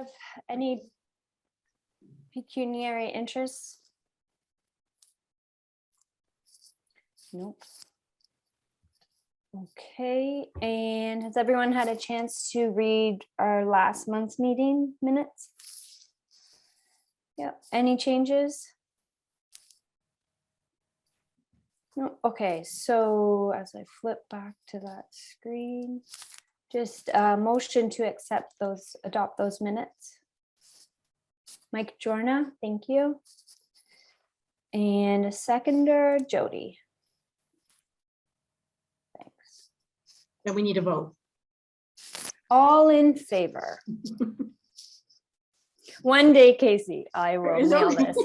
have any pecuniary interests? Nope. Okay, and has everyone had a chance to read our last month's meeting minutes? Yeah, any changes? No, okay, so as I flip back to that screen, just a motion to adopt those minutes. Mike Jorna, thank you. And a seconder, Jody. Thanks. Then we need a vote. All in favor. One day, Casey, I will nail this.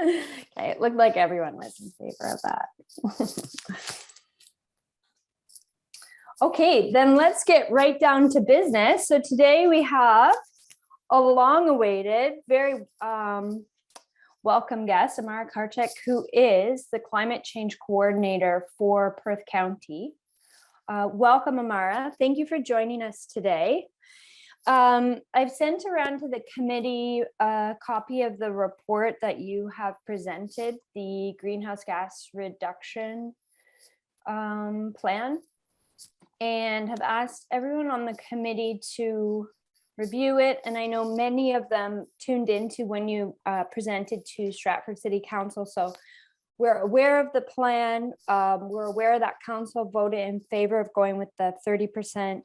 Okay, it looked like everyone was in favor of that. Okay, then let's get right down to business. So today we have a long-awaited, very welcome guest, Amara Karchek, who is the climate change coordinator for Perth County. Welcome, Amara. Thank you for joining us today. I've sent around to the committee a copy of the report that you have presented, the greenhouse gas reduction plan, and have asked everyone on the committee to review it. And I know many of them tuned into when you presented to Stratford City Council. So we're aware of the plan. We're aware that council voted in favor of going with the 30%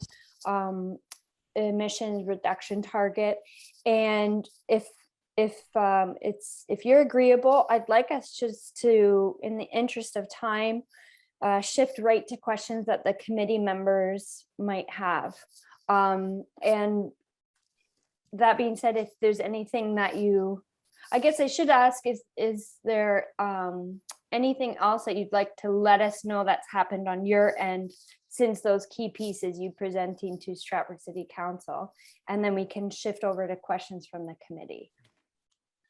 emissions reduction target. And if you're agreeable, I'd like us just to, in the interest of time, shift right to questions that the committee members might have. And that being said, if there's anything that I guess I should ask, is there anything else that you'd like to let us know that's happened on your end since those key pieces you presenting to Stratford City Council? And then we can shift over to questions from the committee.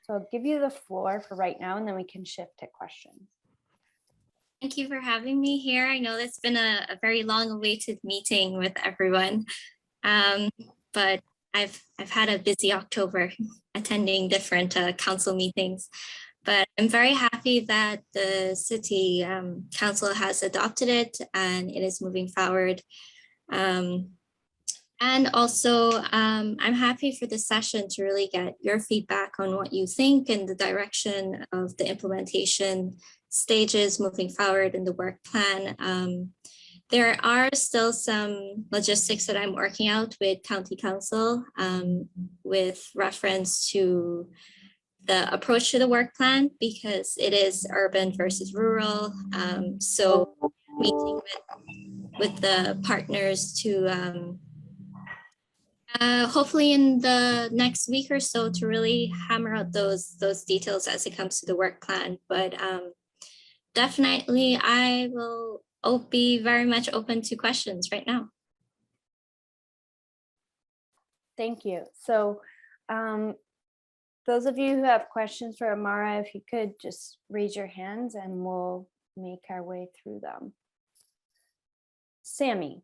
So I'll give you the floor for right now, and then we can shift to questions. Thank you for having me here. I know it's been a very long-awaited meeting with everyone, but I've had a busy October attending different council meetings. But I'm very happy that the city council has adopted it and it is moving forward. And also, I'm happy for this session to really get your feedback on what you think and the direction of the implementation stages moving forward in the work plan. There are still some logistics that I'm working out with County Council with reference to the approach to the work plan, because it is urban versus rural. So meeting with the partners to hopefully in the next week or so to really hammer out those details as it comes to the work plan. But definitely I will be very much open to questions right now. Thank you. So those of you who have questions for Amara, if you could just raise your hands and we'll make our way through them. Sammy.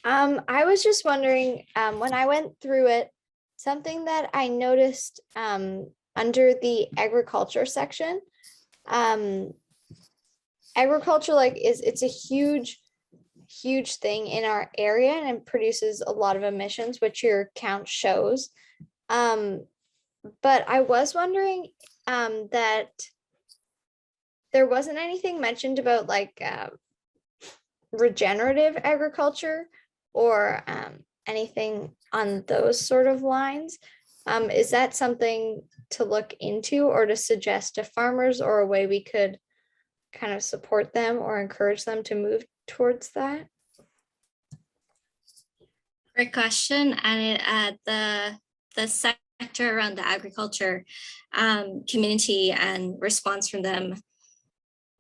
I was just wondering, when I went through it, something that I noticed under the agriculture section, agriculture it's a huge thing in our area, and it produces a lot of emissions, which your count shows. But I was wondering that there wasn't anything mentioned about regenerative agriculture or anything on those sort of lines. Is that something to look into or to suggest to farmers, or a way we could kind of support them or encourage them to move towards that? Great question. And the sector around the agriculture community and response from them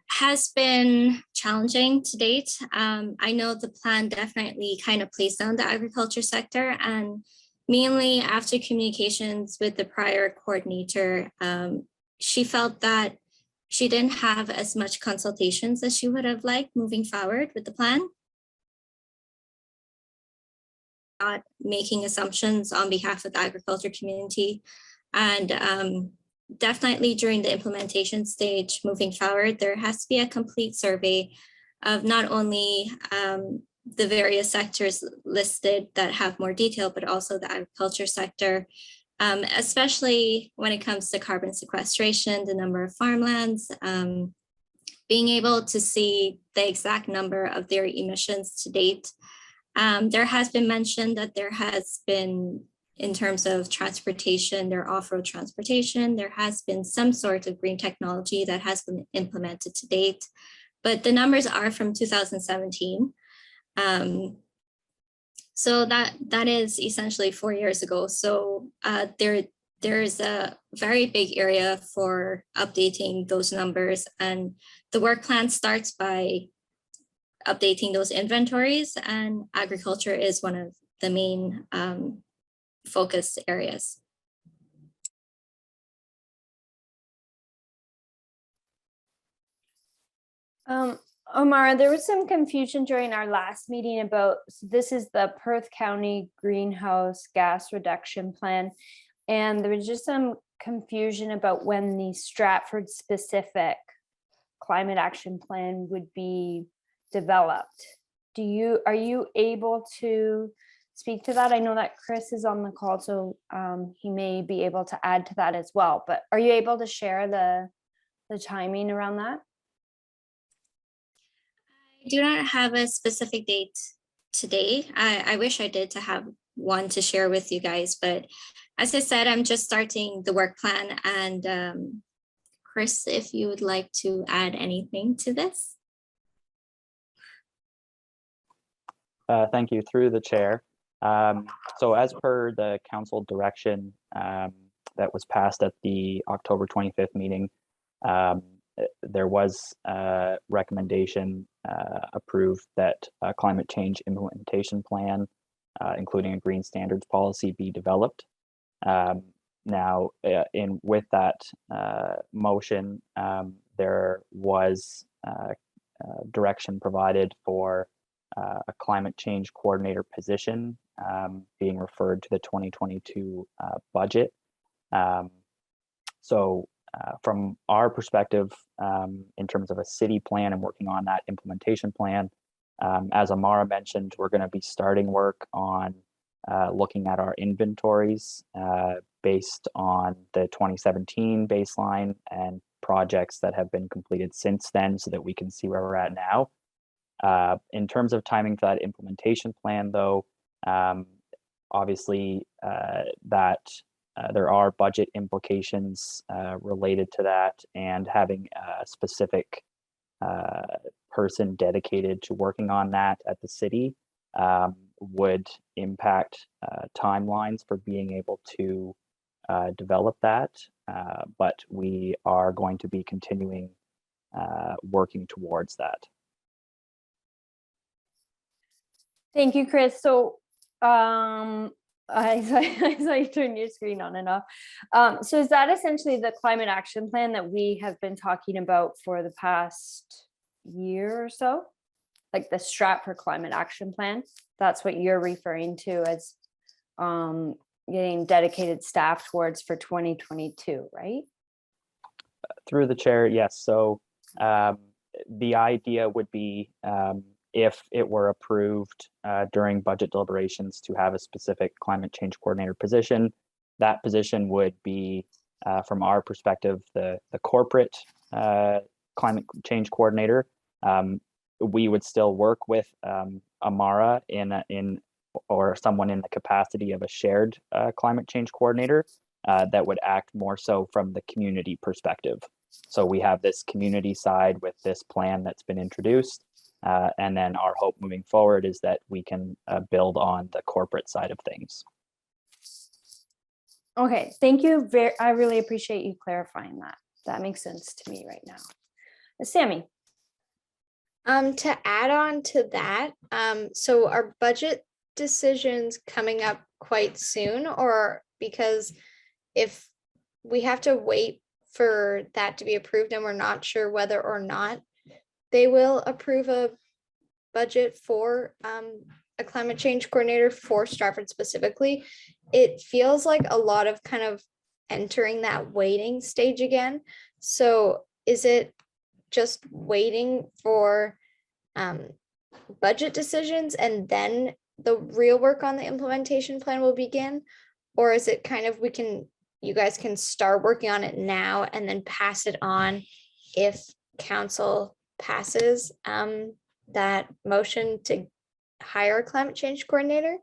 has been challenging to date. I know the plan definitely kind of plays down the agriculture sector, and mainly after communications with the prior coordinator, she felt that she didn't have as much consultations as she would have liked moving forward with the plan. not making assumptions on behalf of the agriculture community. And definitely during the implementation stage moving forward, there has to be a complete survey of not only the various sectors listed that have more detail, but also the agriculture sector, especially when it comes to carbon sequestration, the number of farmlands, being able to see the exact number of their emissions to date. There has been mentioned that there has been, in terms of transportation, their off-road transportation, there has been some sort of green technology that has been implemented to date, but the numbers are from 2017. So that is essentially 4 years ago. So there's a very big area for updating those numbers, and the work plan starts by updating those inventories, and agriculture is one of the main focus areas. Omara, there was some confusion during our last meeting about, so this is the Perth County Greenhouse Gas Reduction Plan. And there was just some confusion about when the Stratford specific climate action plan would be developed. Are you able to speak to that? I know that Chris is on the call, so he may be able to add to that as well, but are you able to share the timing around that? I do not have a specific date today. I wish I did to have one to share with you guys, but as I said, I'm just starting the work plan. And Chris, if you would like to add anything to this. Thank you, through the chair. So as per the council direction that was passed at the October 25th meeting, there was a recommendation approved that a climate change implementation plan, including a green standards policy, be developed. Now, with that motion, there was direction provided for a climate change coordinator position being referred to the 2022 budget. So from our perspective, in terms of a city plan and working on that implementation plan, as Amara mentioned, we're going to be starting work on looking at our inventories based on the 2017 baseline and projects that have been completed since then, so that we can see where we're at now. In terms of timing for that implementation plan, though, obviously that there are budget implications related to that, and having a specific person dedicated to working on that at the city would impact timelines for being able to develop that. But we are going to be continuing working towards that. Thank you, Chris. So I saw you turn your screen on and off. So is that essentially the climate action plan that we have been talking about for the past year or so? Like the Stratford climate action plan? That's what you're referring to as getting dedicated staff towards for 2022, right? Through the chair, yes. So the idea would be, if it were approved during budget deliberations, to have a specific climate change coordinator position. That position would be, from our perspective, the corporate climate change coordinator. We would still work with Amara or someone in the capacity of a shared climate change coordinator that would act more so from the community perspective. So we have this community side with this plan that's been introduced. And then our hope moving forward is that we can build on the corporate side of things. Okay, thank you. I really appreciate you clarifying that. That makes sense to me right now. Sammy. To add on to that, so are budget decisions coming up quite soon, or because if we have to wait for that to be approved and we're not sure whether or not they will approve a budget for a climate change coordinator for Stratford specifically, it feels like a lot of kind of entering that waiting stage again. So is it just waiting for budget decisions and then the real work on the implementation plan will begin? Or is it kind of, you guys can start working on it now and then pass it on if council passes that motion to hire a climate change coordinator?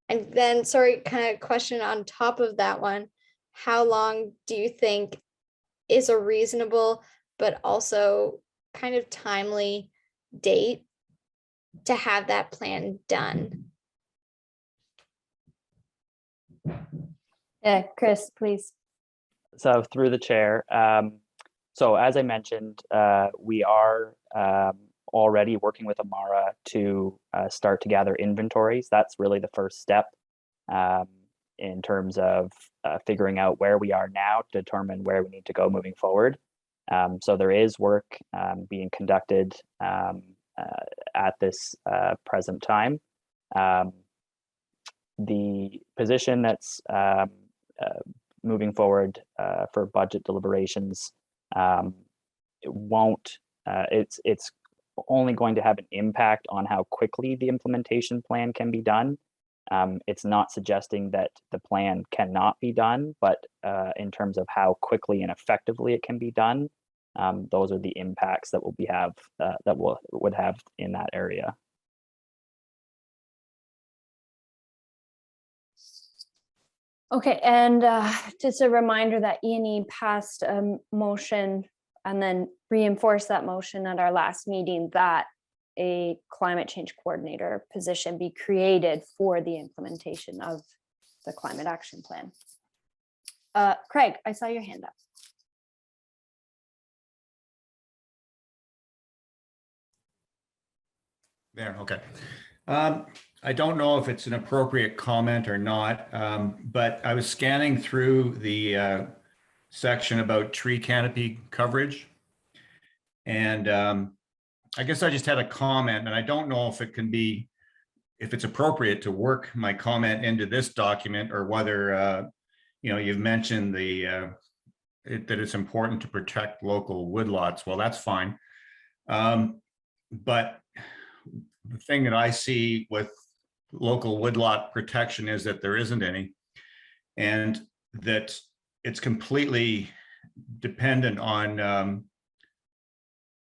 And then, sorry, kind of question on top of that one, how long do you think is a reasonable but also kind of timely date to have that plan done? Yeah, Chris, please. So through the chair, so as I mentioned, we are already working with Amara to start to gather inventories. That's really the first step in terms of figuring out where we are now to determine where we need to go moving forward. So there is work being conducted at this present time. The position that's moving forward for budget deliberations, it's only going to have an impact on how quickly the implementation plan can be done. It's not suggesting that the plan cannot be done, but in terms of how quickly and effectively it can be done, those are the impacts that would have in that area. Okay, and just a reminder that E&E passed a motion and then reinforced that motion at our last meeting that a climate change coordinator position be created for the implementation of the climate action plan. Craig, I saw your hand up. There, okay. I don't know if it's an appropriate comment or not, but I was scanning through the section about tree canopy coverage. And I guess I just had a comment, and I don't know if it's appropriate to work my comment into this document, or whether, you've mentioned that it's important to protect local woodlots. Well, that's fine. But the thing that I see with local woodlot protection is that there isn't any, and that it's completely dependent on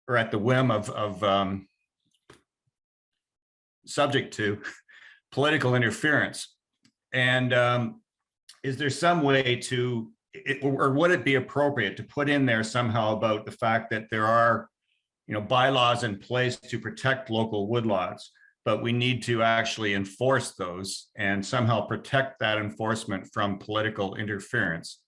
or at the whim of subject to political interference. And is there some way to, or would it be appropriate to put in there somehow about the fact that there are bylaws in place to protect local woodlots, but we need to actually enforce those and somehow protect that enforcement from political interference?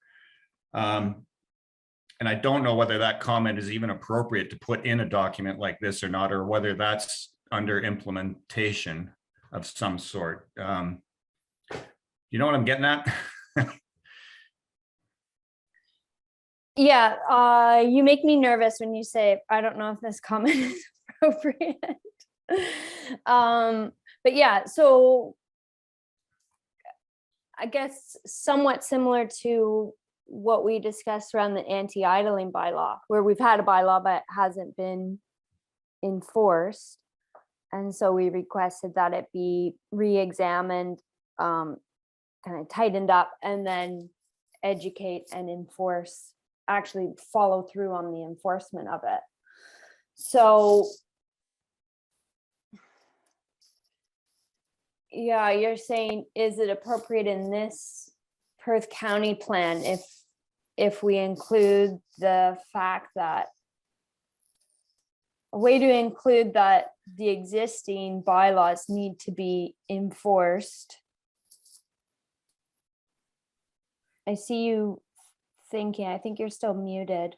And I don't know whether that comment is even appropriate to put in a document like this or not, or whether that's under implementation of some sort. You know what I'm getting at? Yeah, you make me nervous when you say, I don't know if this comment is appropriate. But yeah, so I guess somewhat similar to what we discussed around the anti-idling bylaw, where we've had a bylaw but it hasn't been enforced. And so we requested that it be re-examined, kind of tightened up, and then educate and enforce, actually follow through on the enforcement of it. So yeah, you're saying, is it appropriate in this Perth County plan if we include the fact that a way to include that the existing bylaws need to be enforced? I see you thinking. I think you're still muted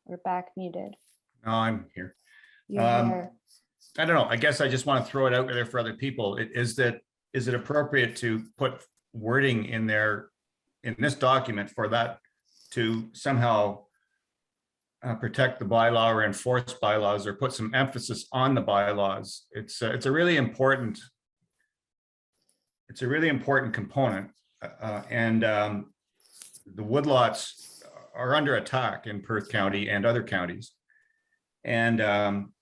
or back muted. No, I'm here. You're here. I don't know. I guess I just want to throw it out there for other people. Is it appropriate to put wording in there in this document for that to somehow protect the bylaw or enforce bylaws, or put some emphasis on the bylaws? It's a really important it's a really important component. And the woodlots are under attack in Perth County and other counties. And I'm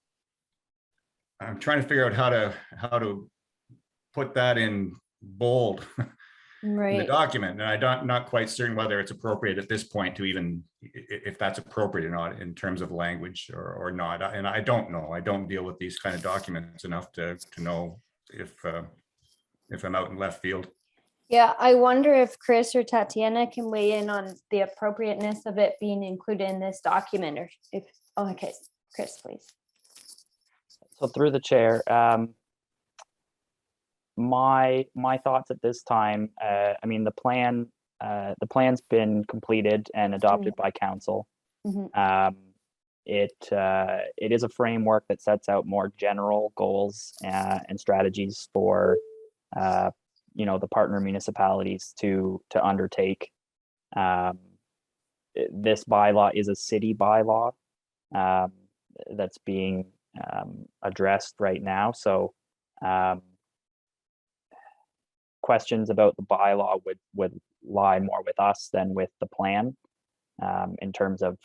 trying to figure out how to put that in bold in the Right. document. And I'm not quite certain whether it's appropriate at this point to even, if that's appropriate or not in terms of language or not. And I don't know. I don't deal with these kind of documents enough to know if I'm out in left field. Yeah, I wonder if Chris or Tatiana can weigh in on the appropriateness of it being included in this document, or if, oh, okay, Chris, please. So through the chair, my thoughts at this time. I mean, the plan's been completed and adopted by council. Mhm. It is a framework that sets out more general goals and strategies for the partner municipalities to undertake. This bylaw is a city bylaw that's being addressed right now. So questions about the bylaw would lie more with us than with the plan in terms of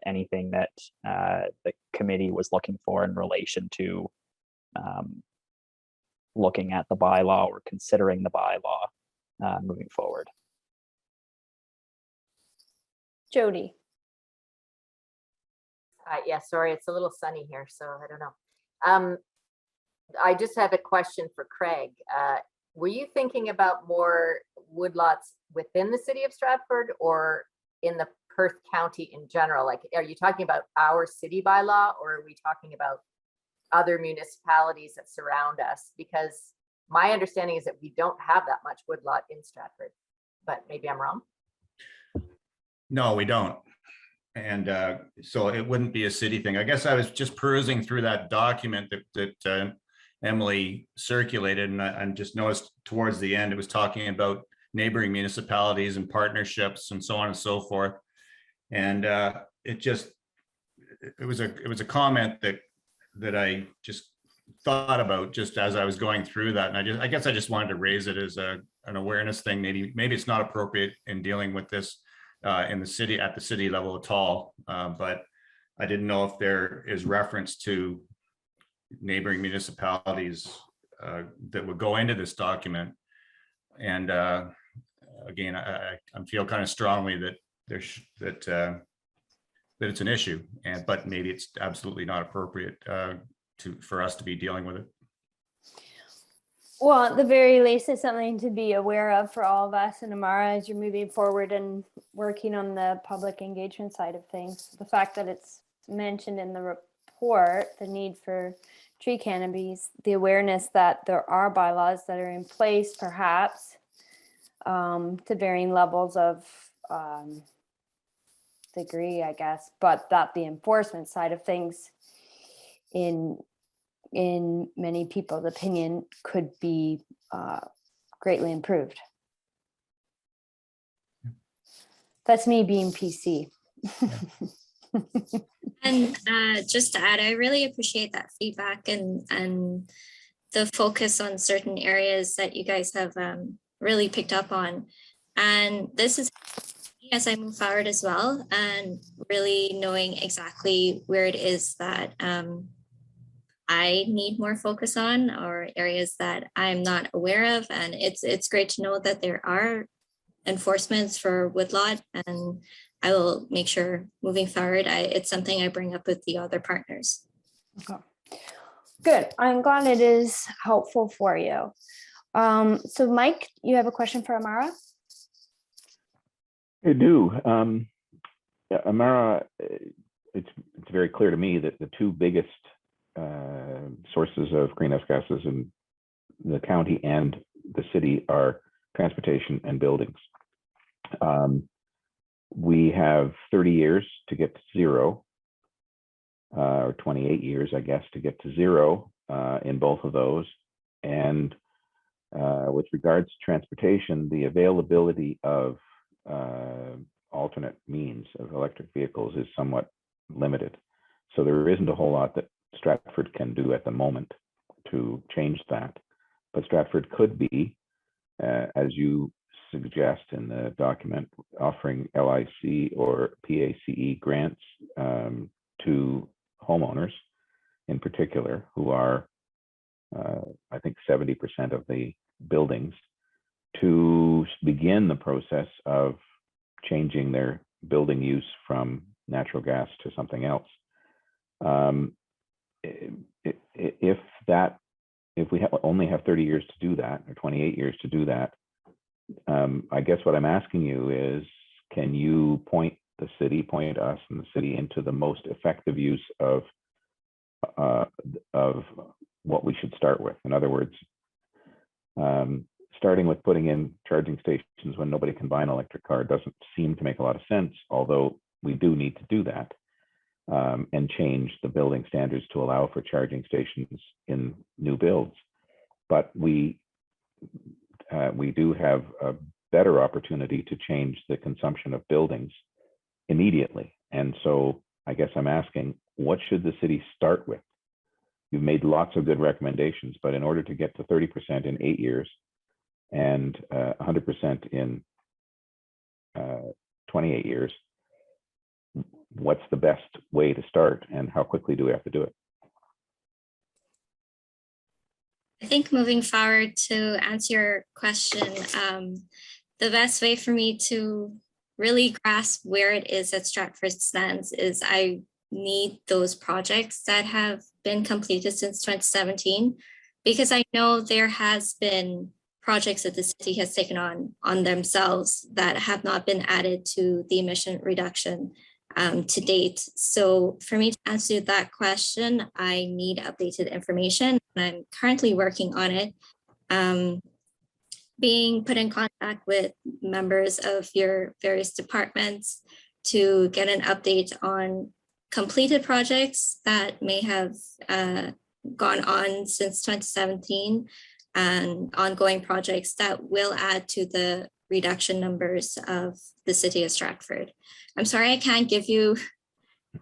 anything that the committee was looking for in relation to looking at the bylaw or considering the bylaw moving forward. Jody. Yeah, sorry, it's a little sunny here, so I don't know. I just have a question for Craig. Were you thinking about more woodlots within the city of Stratford or in the Perth County in general? Like, are you talking about our city bylaw, or are we talking about other municipalities that surround us? Because my understanding is that we don't have that much woodlot in Stratford, but maybe I'm wrong. No, we don't. And so it wouldn't be a city thing. I guess I was just perusing through that document that Emily circulated, and I just noticed towards the end it was talking about neighboring municipalities and partnerships and so on and so forth. And it was a comment that I just thought about just as I was going through that, and I guess I just wanted to raise it as an awareness thing. Maybe it's not appropriate in dealing with this in the city at the city level at all, but I didn't know if there is reference to neighboring municipalities that would go into this document. And again, I feel kind of strongly that that it's an issue, but maybe it's absolutely not appropriate for us to be dealing with it. Well, at the very least, it's something to be aware of for all of us and Amara as you're moving forward and working on the public engagement side of things. The fact that it's mentioned in the report, the need for tree canopies, the awareness that there are bylaws that are in place, perhaps to varying levels of degree, I guess, but that the enforcement side of things in many people's opinion could be greatly improved. That's me being PC. And just to add, I really appreciate that feedback and the focus on certain areas that you guys have really picked up on. And this is as I move forward as well, and really knowing exactly where it is that I need more focus on, or areas that I'm not aware of. And it's great to know that there are enforcements for woodlot, and I will make sure moving forward, it's something I bring up with the other partners. Okay. Good. I'm glad it is helpful for you. So Mike, you have a question for Amara? I do. Yeah, Amara, it's very clear to me that the two biggest sources of greenhouse gases in the county and the city are transportation and buildings. We have 30 years to get to zero, or 28 years, I guess, to get to zero in both of those. And with regards to transportation, the availability of alternate means of electric vehicles is somewhat limited. So there isn't a whole lot that Stratford can do at the moment to change that. But Stratford could be as you suggest in the document, offering LIC or PACE grants to homeowners in particular, who are, I think, 70% of the buildings, to begin the process of changing their building use from natural gas to something else. If we only have 30 years to do that, or 28 years to do that, I guess what I'm asking you is, can you point us and the city into the most effective use of what we should start with? In other words, starting with putting in charging stations when nobody can buy an electric car doesn't seem to make a lot of sense, although we do need to do that, and change the building standards to allow for charging stations in new builds. But we do have a better opportunity to change the consumption of buildings immediately. And so I guess I'm asking, what should the city start with? You've made lots of good recommendations, but in order to get to 30% in 8 years and 100% in 28 years, what's the best way to start, and how quickly do we have to do it? I think moving forward, to answer your question, the best way for me to really grasp where it is that Stratford stands is I need those projects that have been completed since 2017, because I know there has been projects that the city has taken on themselves that have not been added to the emission reduction to date. So for me to answer that question, I need updated information, and I'm currently working on it. Being put in contact with members of your various departments to get an update on completed projects that may have gone on since 2017 and ongoing projects that will add to the reduction numbers of the city of Stratford. I'm sorry I can't give you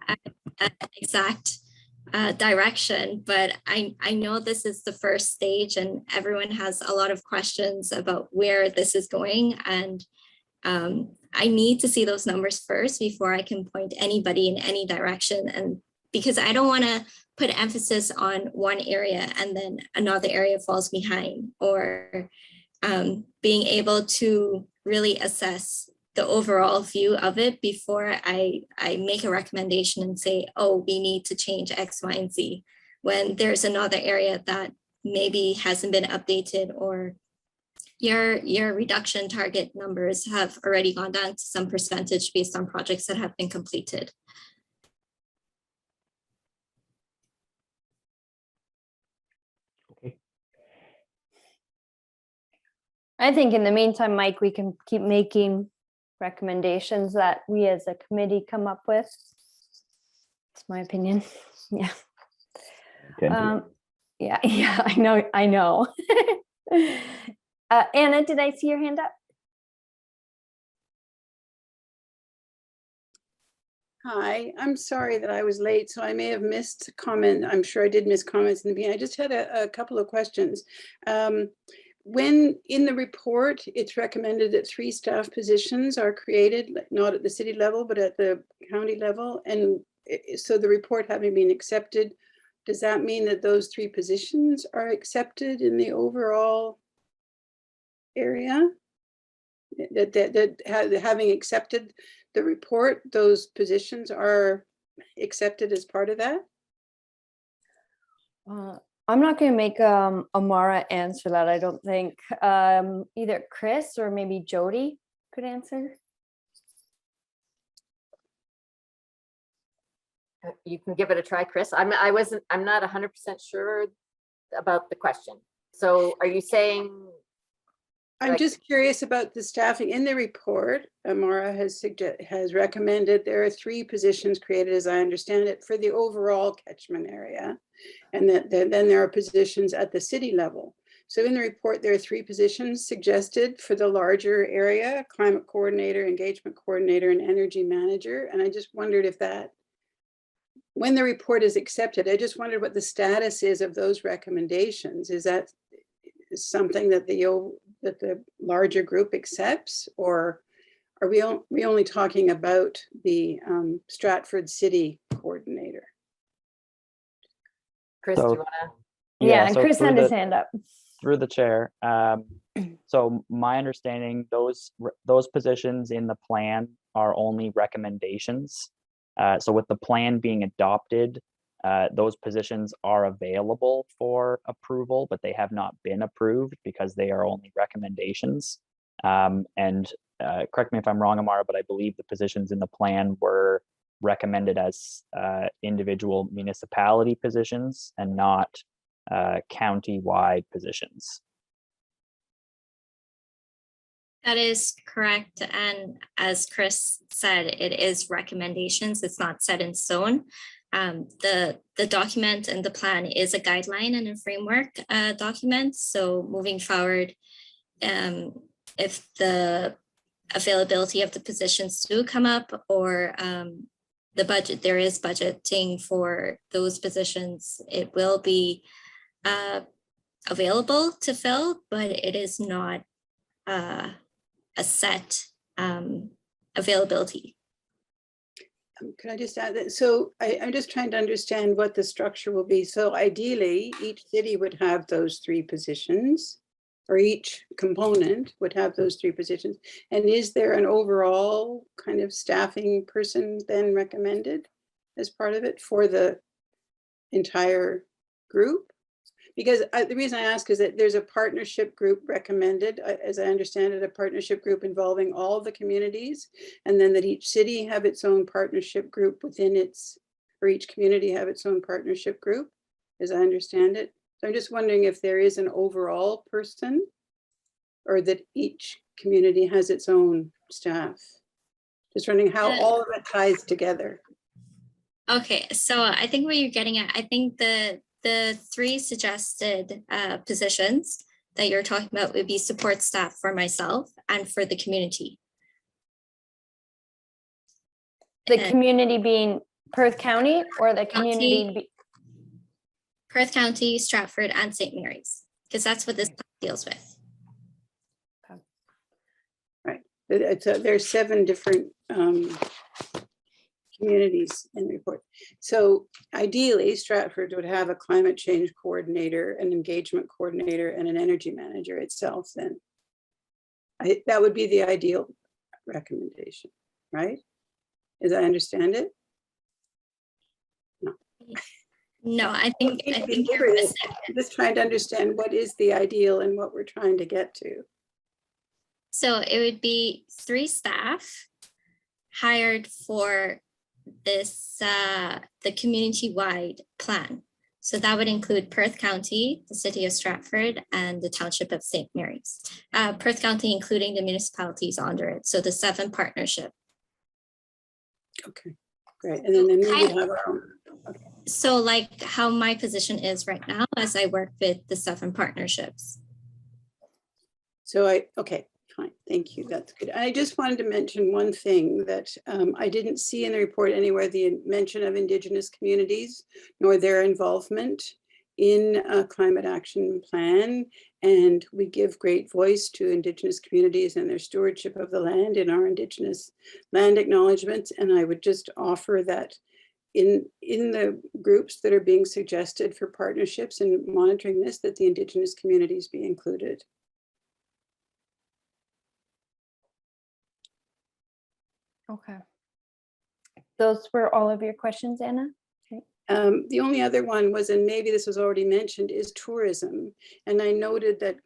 an exact direction, but I know this is the first stage and everyone has a lot of questions about where this is going. And I need to see those numbers first before I can point anybody in any direction. And because I don't want to put emphasis on one area and then another area falls behind, or being able to really assess the overall view of it before I make a recommendation and say, oh, we need to change X, Y, and Z, when there's another area that maybe hasn't been updated, or your reduction target numbers have already gone down to some percentage based on projects that have been completed. Okay. I think in the meantime, Mike, we can keep making recommendations that we as a committee come up with. It's my opinion. Yeah. Yeah, I know. Anna, did I see your hand up? Hi, I'm sorry that I was late, so I may have missed a comment. I'm sure I did miss comments in the beginning. I just had a couple of questions. When in the report, it's recommended that 3 staff positions are created, not at the city level, but at the county level. And so the report having been accepted, does that mean that those 3 positions are accepted in the overall area? That having accepted the report, those positions are accepted as part of that? I'm not going to make Amara answer that. I don't think either Chris or maybe Jody could answer. You can give it a try, Chris. I'm not 100% sure about the question. So are you saying? I'm just curious about the staffing in the report. Amara has recommended there are 3 positions created, as I understand it, for the overall catchment area, and that then there are positions at the city level. So in the report, there are 3 positions suggested for the larger area: climate coordinator, engagement coordinator, and energy manager. And I just wondered if that, when the report is accepted, I just wondered what the status is of those recommendations. Is that something that that the larger group accepts, or are we only talking about the Stratford City Coordinator? Chris, do So- you want to? Yeah, and so Chris through had his the- hand up. Through the chair. So my understanding, those positions in the plan are only recommendations. So with the plan being adopted, those positions are available for approval, but they have not been approved because they are only recommendations. And correct me if I'm wrong, Amara, but I believe the positions in the plan were recommended as individual municipality positions and not county-wide positions. That is correct. And as Chris said, it is recommendations. It's not set in stone. The document and the plan is a guideline and a framework document. So moving forward, if the availability of the positions do come up, or the budget, there is budgeting for those positions, it will be available to fill, but it is not a set availability. Can I just add that? So I'm just trying to understand what the structure will be. So ideally, each city would have those 3 positions, or each component would have those 3 positions. And is there an overall kind of staffing person then recommended as part of it for the entire group? Because the reason I ask is that there's a partnership group recommended, as I understand it, a partnership group involving all the communities, and then that each city have its own partnership group within its, or each community have its own partnership group, as I understand it. So I'm just wondering if there is an overall person, or that each community has its own staff. Just wondering how all of it ties together. Okay, so I think what you're getting at, I think the 3 suggested positions that you're talking about would be support staff for myself and for the community. The And community being Perth County, or the community? County. Perth County, Stratford, and St. Mary's, because that's what this deals with. There's 7 different communities in the report. So ideally, Stratford would have a climate change coordinator, an engagement coordinator, and an energy manager itself then. That would be the ideal recommendation, right? As I understand it? No, I think you're missing. I'm just trying to understand what is the ideal and what we're trying to get to. So it would be 3 staff hired for this, the community-wide plan. So that would include Perth County, the city of Stratford, and the township of St. Mary's. Perth County, including the municipalities under it. So the 7 partnership. Okay, great. And then we would have our own. Okay. So like how my position is right now, as I work with the 7 partnerships. So okay, fine, thank you, that's good. I just wanted to mention one thing that I didn't see in the report anywhere, the mention of Indigenous communities, nor their involvement in a climate action plan. And we give great voice to Indigenous communities and their stewardship of the land in our Indigenous land acknowledgements. And I would just offer that in the groups that are being suggested for partnerships and monitoring this, that the Indigenous communities be included. Okay. Those were all of your questions, Anna? The only other one was, and maybe this was already mentioned, is tourism. And I noted that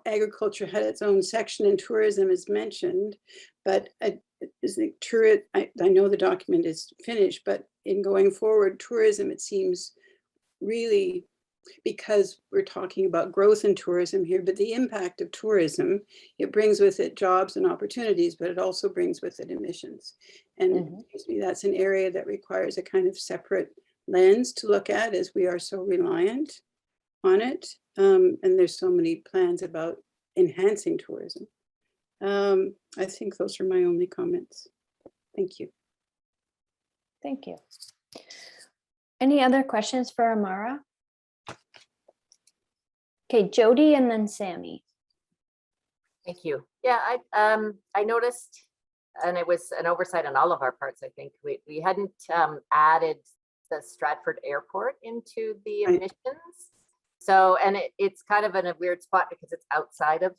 agriculture had its own section and tourism is mentioned, but I know the document is finished, but in going forward, tourism, it seems really, because we're talking about growth in tourism here, but the impact of tourism, it brings with it jobs and opportunities, but it also brings with it emissions. And it seems to me that's an area that requires a kind of separate lens to look at, as we are so reliant on it. And there's so many plans about enhancing tourism. I think those are my only comments. Thank you. Thank you. Any other questions for Amara? Okay, Jody and then Sammy. Thank you. Yeah, I noticed, and it was an oversight on all of our parts, I think. We hadn't added the Stratford Airport into the Right. emissions. So, and it's kind of in a weird spot because it's outside of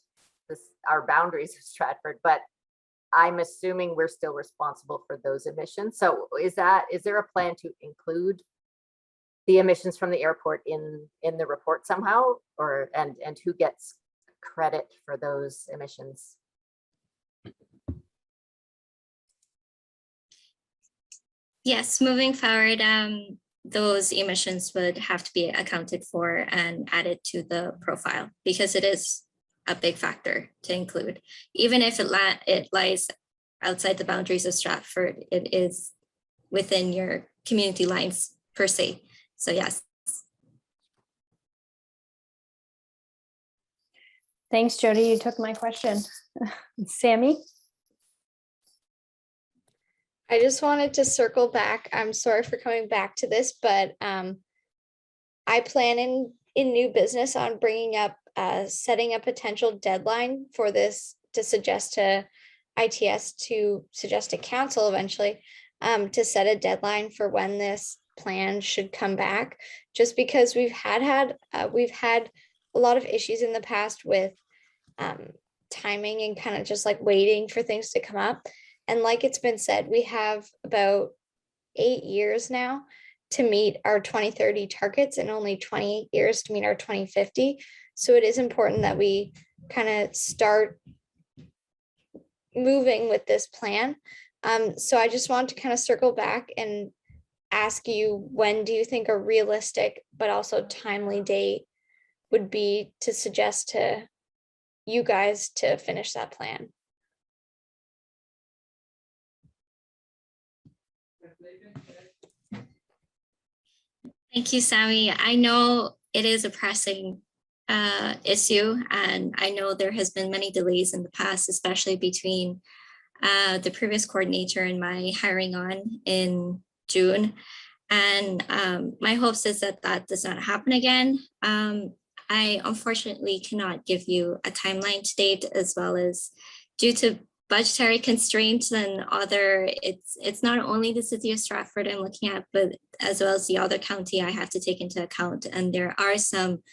our boundaries of Stratford, but I'm assuming we're still responsible for those emissions. So is there a plan to include the emissions from the airport in the report somehow, or and who gets credit for those emissions? Yes, moving forward, those emissions would have to be accounted for and added to the profile because it is a big factor to include. Even if it lies outside the boundaries of Stratford, it is within your community lines per se. So yes. Thanks, Jody. You took my question. Sammy? I just wanted to circle back. I'm sorry for coming back to this, but I plan in new business on bringing up setting a potential deadline for this to suggest to ITS to suggest to council eventually to set a deadline for when this plan should come back, just because we've had a lot of issues in the past with timing and kind of just like waiting for things to come up. And like it's been said, we have about 8 years now to meet our 2030 targets and only 28 years to meet our 2050. So it is important that we kind of start moving with this plan. So I just want to kind of circle back and ask you, when do you think a realistic but also timely date would be to suggest to you guys to finish that plan? Thank you, Sammy. I know it is a pressing issue, and I know there has been many delays in the past, especially between the previous coordinator and my hiring on in June. And my hopes is that that does not happen again. I unfortunately cannot give you a timeline to date, as well as due to budgetary constraints and other, it's not only the city of Stratford I'm looking at, but as well as the other county I have to take into account. And there are some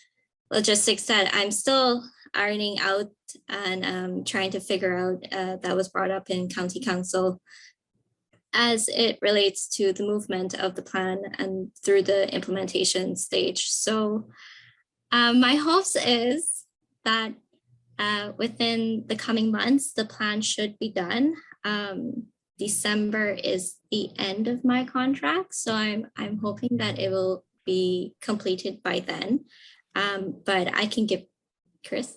logistics that I'm still ironing out and trying to figure out that was brought up in county council as it relates to the movement of the plan and through the implementation stage. So my hopes is that within the coming months, the plan should be done. December is the end of my contract, so I'm hoping that it will be completed by then. But I can give Chris.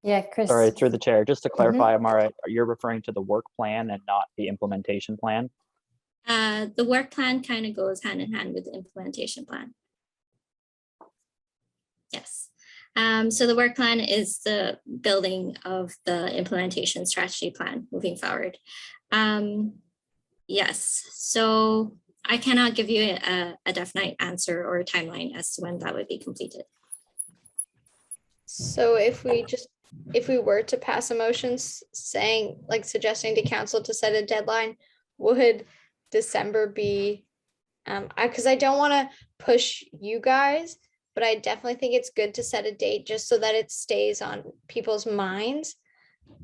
Yeah, Chris. Sorry, through the chair, just to clarify, Amara, you're referring to the work plan and not the implementation plan? The work plan kind of goes hand in hand with the implementation plan. Yes. So the work plan is the building of the implementation strategy plan moving forward. Yes, so I cannot give you a definite answer or a timeline as to when that would be completed. So if we were to pass a motion saying, like suggesting to council to set a deadline, would December be, because I don't want to push you guys, but I definitely think it's good to set a date just so that it stays on people's minds.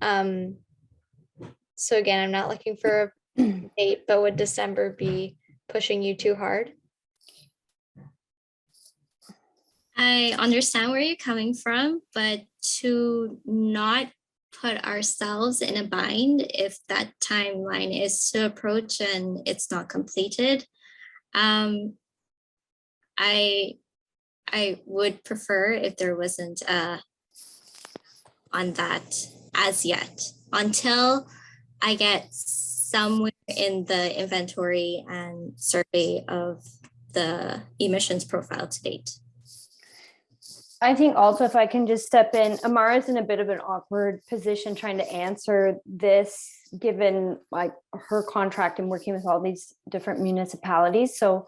So again, I'm not looking for a date, but would December be pushing you too hard? I understand where you're coming from, but to not put ourselves in a bind if that timeline is to approach and it's not completed, I would prefer if there wasn't on that as yet, until I get somewhere in the inventory and survey of the emissions profile to date. I think also, if I can just step in, Amara's in a bit of an awkward position trying to answer this, given like her contract and working with all these different municipalities. So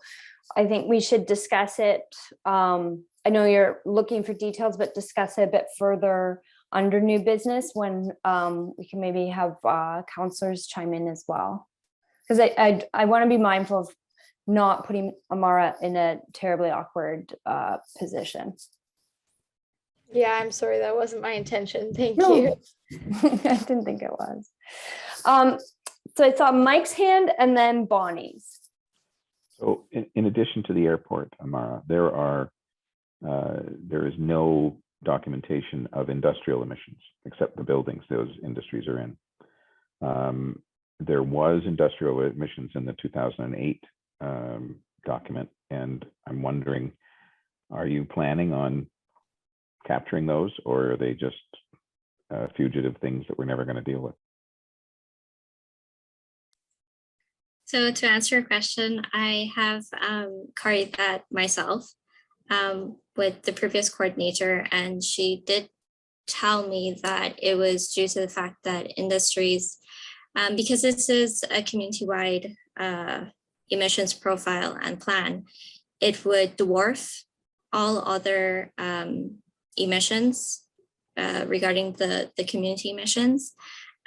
I think we should discuss it. I know you're looking for details, but discuss it a bit further under new business when we can maybe have counselors chime in as well. Because I want to be mindful of not putting Amara in a terribly awkward position. Yeah, I'm sorry, that wasn't my intention. Thank No. you. I didn't think it was. So I saw Mike's hand and then Bonnie's. So in addition to the airport, Amara, there is no documentation of industrial emissions except the buildings those industries are in. There was industrial emissions in the 2008 document, and I'm wondering, are you planning on capturing those, or are they just fugitive things that we're never going to deal with? So to answer your question, I have queried that myself with the previous coordinator, and she did tell me that it was due to the fact that industries, because this is a community-wide emissions profile and plan, it would dwarf all other emissions regarding the community emissions.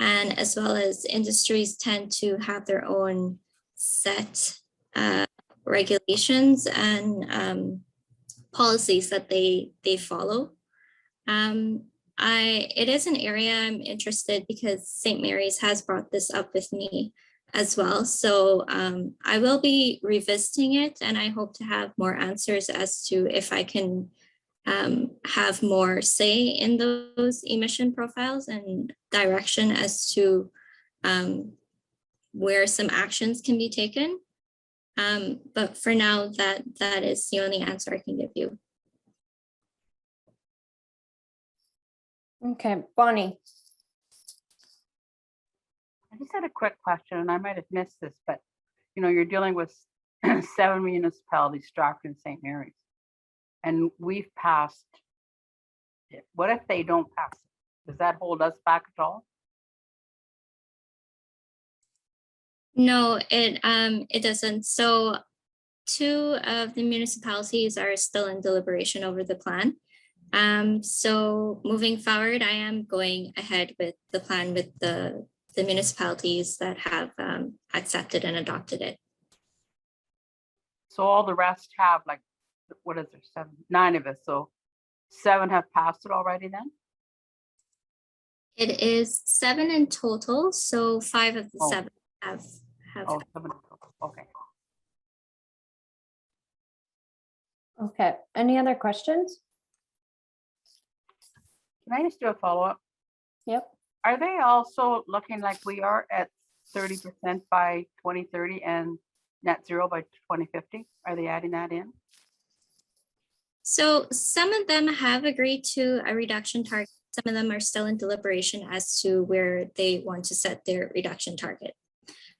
And as well as industries tend to have their own set regulations and policies that they follow. It is an area I'm interested because St. Mary's has brought this up with me as well. So I will be revisiting it, and I hope to have more answers as to if I can have more say in those emission profiles and direction as to where some actions can be taken. But for now, that is the only answer I can give you. Okay, Bonnie. I just had a quick question, and I might have missed this, but you're dealing with 7 municipalities, Stratford and St. Mary's, and we've passed it. What if they don't pass it? Does that hold us back at all? No, it doesn't. So 2 of the municipalities are still in deliberation over the plan. So moving forward, I am going ahead with the plan with the municipalities that have accepted and adopted it. So all the rest have, like, what is there, 9 of us, so 7 have passed it already then? It is 7 in total, so 5 of the 7 have. Oh, 7 in total. Okay. Okay, any other questions? Can I just do a follow-up? Yep. Are they also looking like we are at 30% by 2030 and net zero by 2050? Are they adding that in? So some of them have agreed to a reduction target. Some of them are still in deliberation as to where they want to set their reduction target.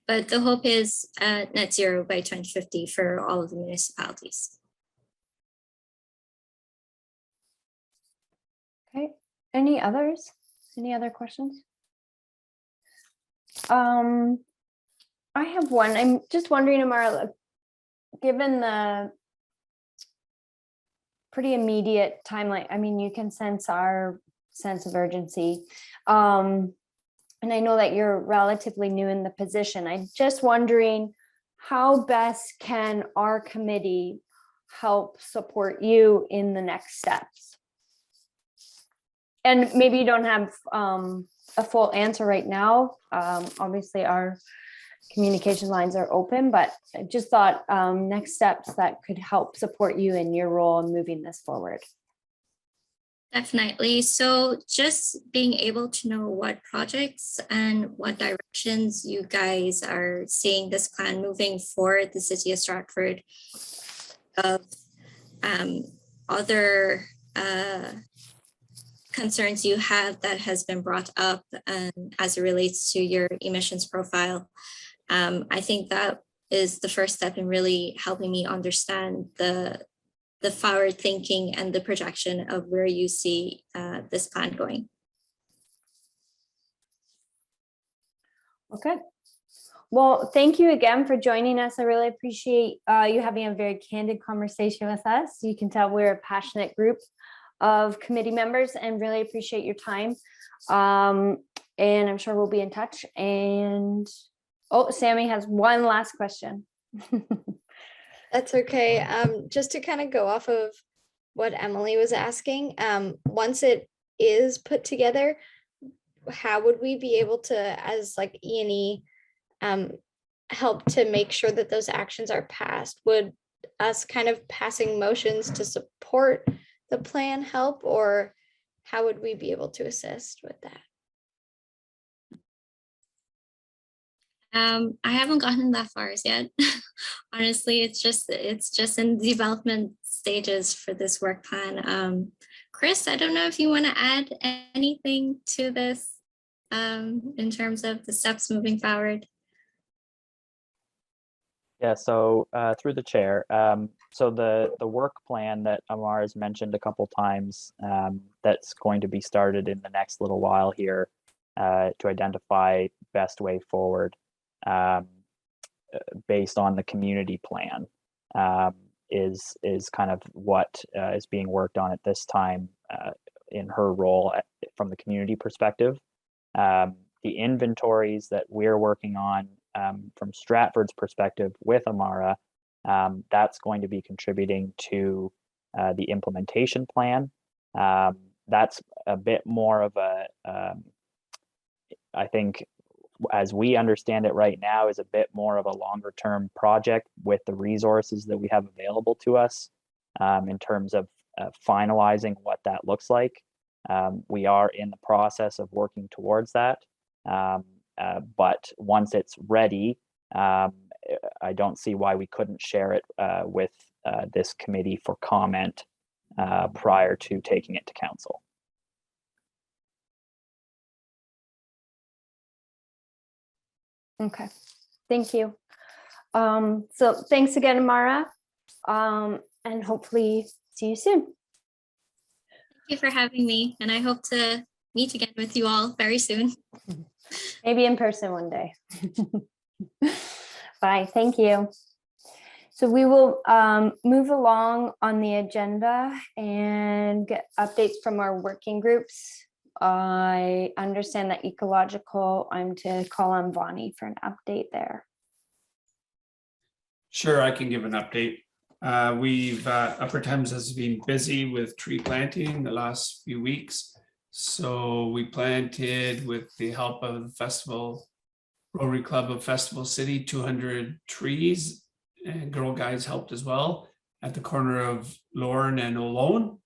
But the hope is net zero by 2050 for all of the municipalities. Okay, any others? Any other questions? I have one. I'm just wondering, Amara, given the pretty immediate timeline, I mean, you can sense our sense of urgency. And I know that you're relatively new in the position. I'm just wondering how best can our committee help support you in the next steps? And maybe you don't have a full answer right now. Obviously, our communication lines are open, but I just thought next steps that could help support you in your role in moving this forward. Definitely. So just being able to know what projects and what directions you guys are seeing this plan moving for the city of Stratford, of other concerns you have that has been brought up as it relates to your emissions profile. I think that is the first step in really helping me understand the forward thinking and the projection of where you see this plan going. Okay. Well, thank you again for joining us. I really appreciate you having a very candid conversation with us. You can tell we're a passionate group of committee members and really appreciate your time. And I'm sure we'll be in touch. And oh, Sammy has one last question. That's okay. Just to kind of go off of what Emily was asking, once it is put together, how would we be able to, as like E&E, help to make sure that those actions are passed? Would us kind of passing motions to support the plan help, or how would we be able to assist with that? I haven't gotten that far as yet. Honestly, it's just in development stages for this work plan. Chris, I don't know if you want to add anything to this in terms of the steps moving forward. Yeah, so through the chair, so the work plan that Amar has mentioned a couple times, that's going to be started in the next little while here to identify best way forward based on the community plan, is kind of what is being worked on at this time in her role from the community perspective. The inventories that we're working on from Stratford's perspective with Amara, that's going to be contributing to the implementation plan. That's a bit more of a, I think, as we understand it right now, is a bit more of a longer term project with the resources that we have available to us in terms of finalizing what that looks like. We are in the process of working towards that. But once it's ready, I don't see why we couldn't share it with this committee for comment prior to taking it to council. Okay, thank you. So thanks again, Amara, and hopefully see you soon. Thank you for having me, and I hope to meet again with you all very soon. Maybe in person one day. Bye, thank you. So we will move along on the agenda and get updates from our working groups. I understand that ecological, I'm to call on Bonnie for an update there. Sure, I can give an update. Upper Thames has been busy with tree planting the last few weeks. So we planted, with the help of the festival, Rotary Club of Festival City, 200 trees, and Girl Guides helped as well at the corner of Lorne and Olone.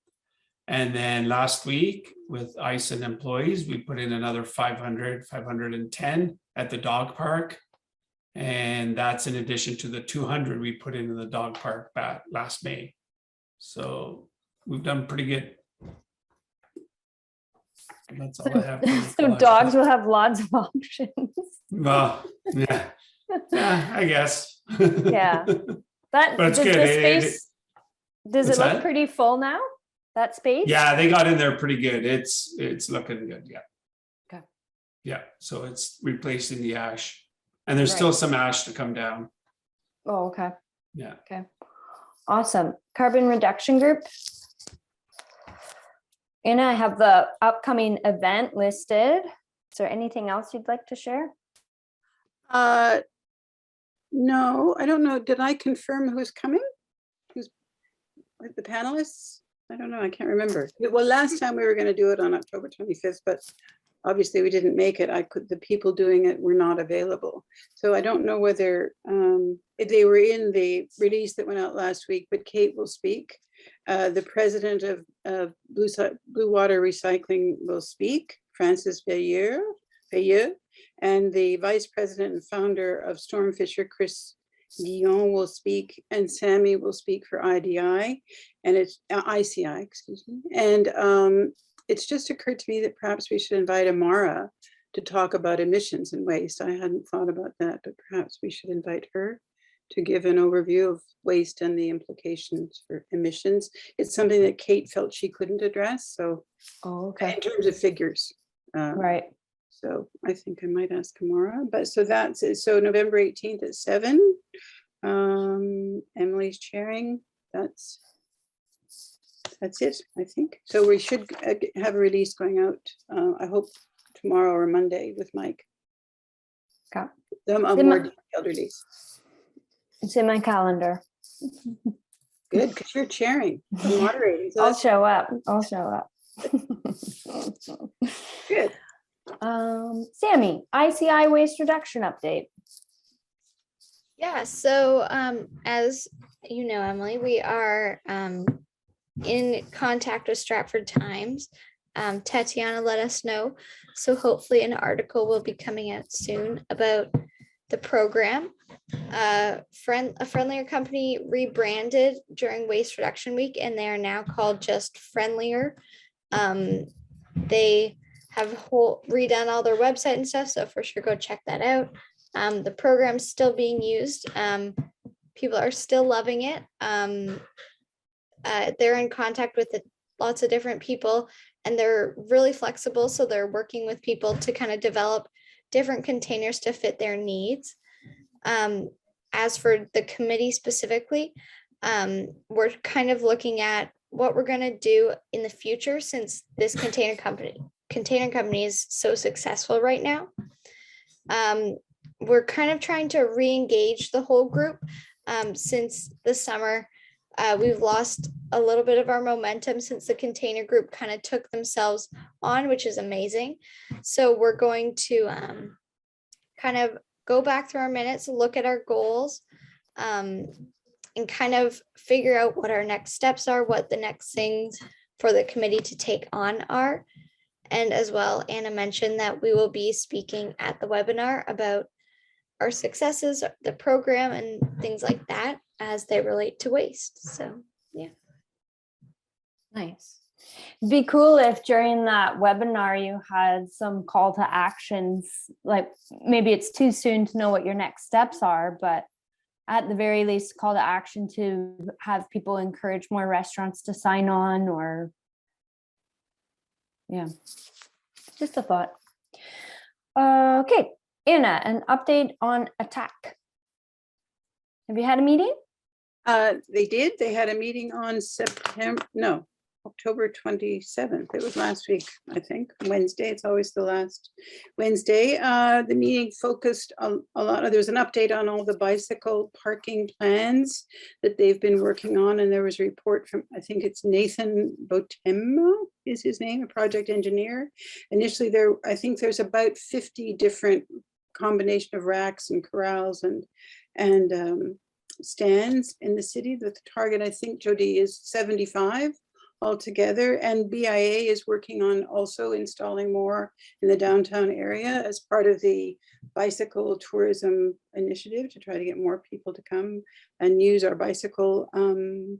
And then last week with ICE and employees, we put in another 510 at the dog park. And that's in addition to the 200 we put in the dog park back last May. So we've done pretty good. And that's all I have. So dogs will have lots of options. Well, yeah, I guess. Yeah. But it's does good. the space, does it What's look that? pretty full now? That space? Yeah, they got in there pretty good. It's looking good. Yeah. Okay. Yeah. So it's replacing the ash, and there's still some ash to come down. Oh, okay. Yeah. Okay. Awesome. Carbon reduction group. Anna, I have the upcoming event listed. Is there anything else you'd like to share? No, I don't know. Did I confirm who's coming? Who's the panelists? I don't know. I can't remember. Well, last time we were going to do it on October 25th, but obviously we didn't make it. The people doing it were not available. So I don't know whether they were in the release that went out last week, but Kate will speak. The president of Blue Water Recycling will speak, Francis Bayeux, and the vice president and founder of Stormfisher, Chris Guillon, will speak, and Sammy will speak for IDI, and it's ICI, excuse me. And it's just occurred to me that perhaps we should invite Amara to talk about emissions and waste. I hadn't thought about that, but perhaps we should invite her to give an overview of waste and the implications for emissions. It's something that Kate felt she couldn't address. So in terms of figures. Right. So I think I might ask Amara, but so that's it. So November 18th at 7, Emily's chairing. That's That's it, I think. So we should have a release going out, I hope tomorrow or Monday with Mike. Okay. A Sim- more detailed release. It's in my calendar. Good, because you're chairing, or moderating. So I'll that's show up. I'll show up. good. Sammy, ICI waste reduction update. Yeah, so as you know, Emily, we are in contact with Stratford Times. Tatiana let us know. So hopefully an article will be coming out soon about the program. A Friendlier company rebranded during Waste Reduction Week, and they are now called just Friendlier. They have redone all their website and stuff, so for sure go check that out. The program's still being used. People are still loving it. They're in contact with lots of different people, and they're really flexible. So they're working with people to kind of develop different containers to fit their needs. As for the committee specifically, we're kind of looking at what we're going to do in the future, since this container company is so successful right now. We're kind of trying to re-engage the whole group. Since the summer, we've lost a little bit of our momentum since the container group kind of took themselves on, which is amazing. So we're going to kind of go back through our minutes, look at our goals, and kind of figure out what our next steps are, what the next things for the committee to take on are. And as well, Anna mentioned that we will be speaking at the webinar about our successes, the program, and things like that as they relate to waste. So, yeah. Nice. It'd be cool if during that webinar you had some call to actions, like maybe it's too soon to know what your next steps are, but at the very least, call to action to have people encourage more restaurants to sign on, or yeah, just a thought. Okay, Anna, an update on attack. Have you had a meeting? They did. They had a meeting on October 27th. It was last week, I think, Wednesday. It's always the last Wednesday. The meeting focused a lot. There was an update on all the bicycle parking plans that they've been working on. And there was a report from, I think it's Nathan Botemmo is his name, a project engineer. Initially I think there's about 50 different combination of racks and corrals and stands in the city. The target, I think, Jody, is 75 altogether, and BIA is working on also installing more in the downtown area as part of the bicycle tourism initiative to try to get more people to come and use our bicycle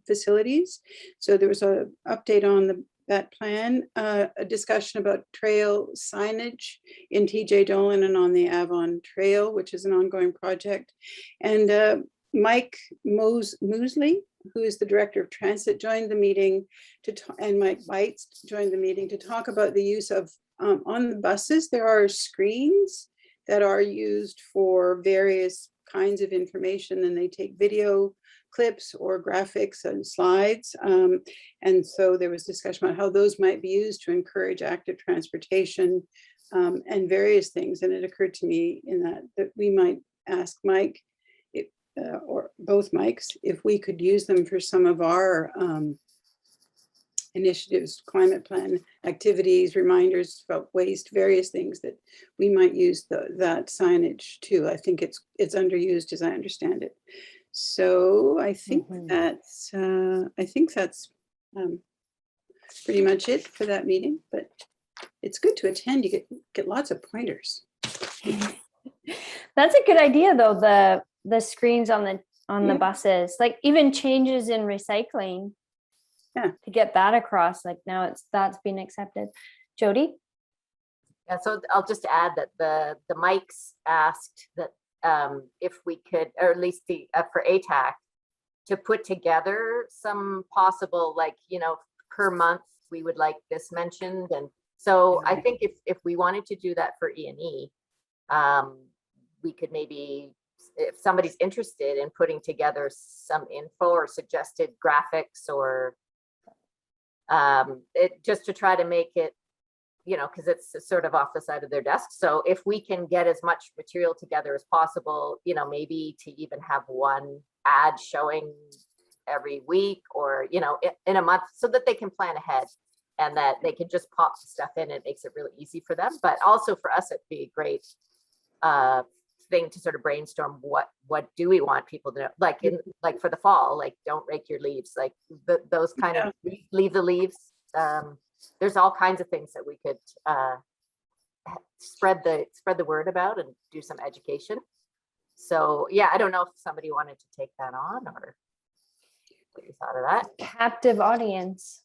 facilities. So there was an update on that plan, a discussion about trail signage in TJ Dolan and on the Avon Trail, which is an ongoing project. And Mike Moosley, who is the director of transit, joined the meeting and Mike Bites joined the meeting to talk about the use of, on the buses, there are screens that are used for various kinds of information, and they take video clips or graphics and slides. And so there was discussion about how those might be used to encourage active transportation and various things. And it occurred to me in that we might ask Mike, or both Mikes, if we could use them for some of our initiatives, climate plan activities, reminders about waste, various things that we might use that signage too. I think it's underused as I understand it. So I think that's pretty much it for that meeting, but it's good to attend. You get lots of pointers. That's a good idea though, the screens on the buses, like even changes in recycling. Yeah. To get that across, like now that's being accepted. Jody? Yeah, so I'll just add that the Mikes asked that if we could, or at least for ATAC, to put together some possible, like, per month, we would like this mentioned. And so I think if we wanted to do that for E&E, we could maybe, if somebody's interested in putting together some info or suggested graphics or It just to try to make it, you know, because it's sort of off the side of their desk. So if we can get as much material together as possible, you know, maybe to even have one ad showing every week or, you know, in a month, so that they can plan ahead and that they can just pop stuff in. It makes it really easy for them. But also for us, it'd be a great thing to sort of brainstorm what do we want people to know, like like for the fall, like don't rake your leaves, like those kind of leave the leaves. There's all kinds of things that we could spread the word about and do some education. So yeah, I don't know if somebody wanted to take that on or what you thought of that. Captive audience.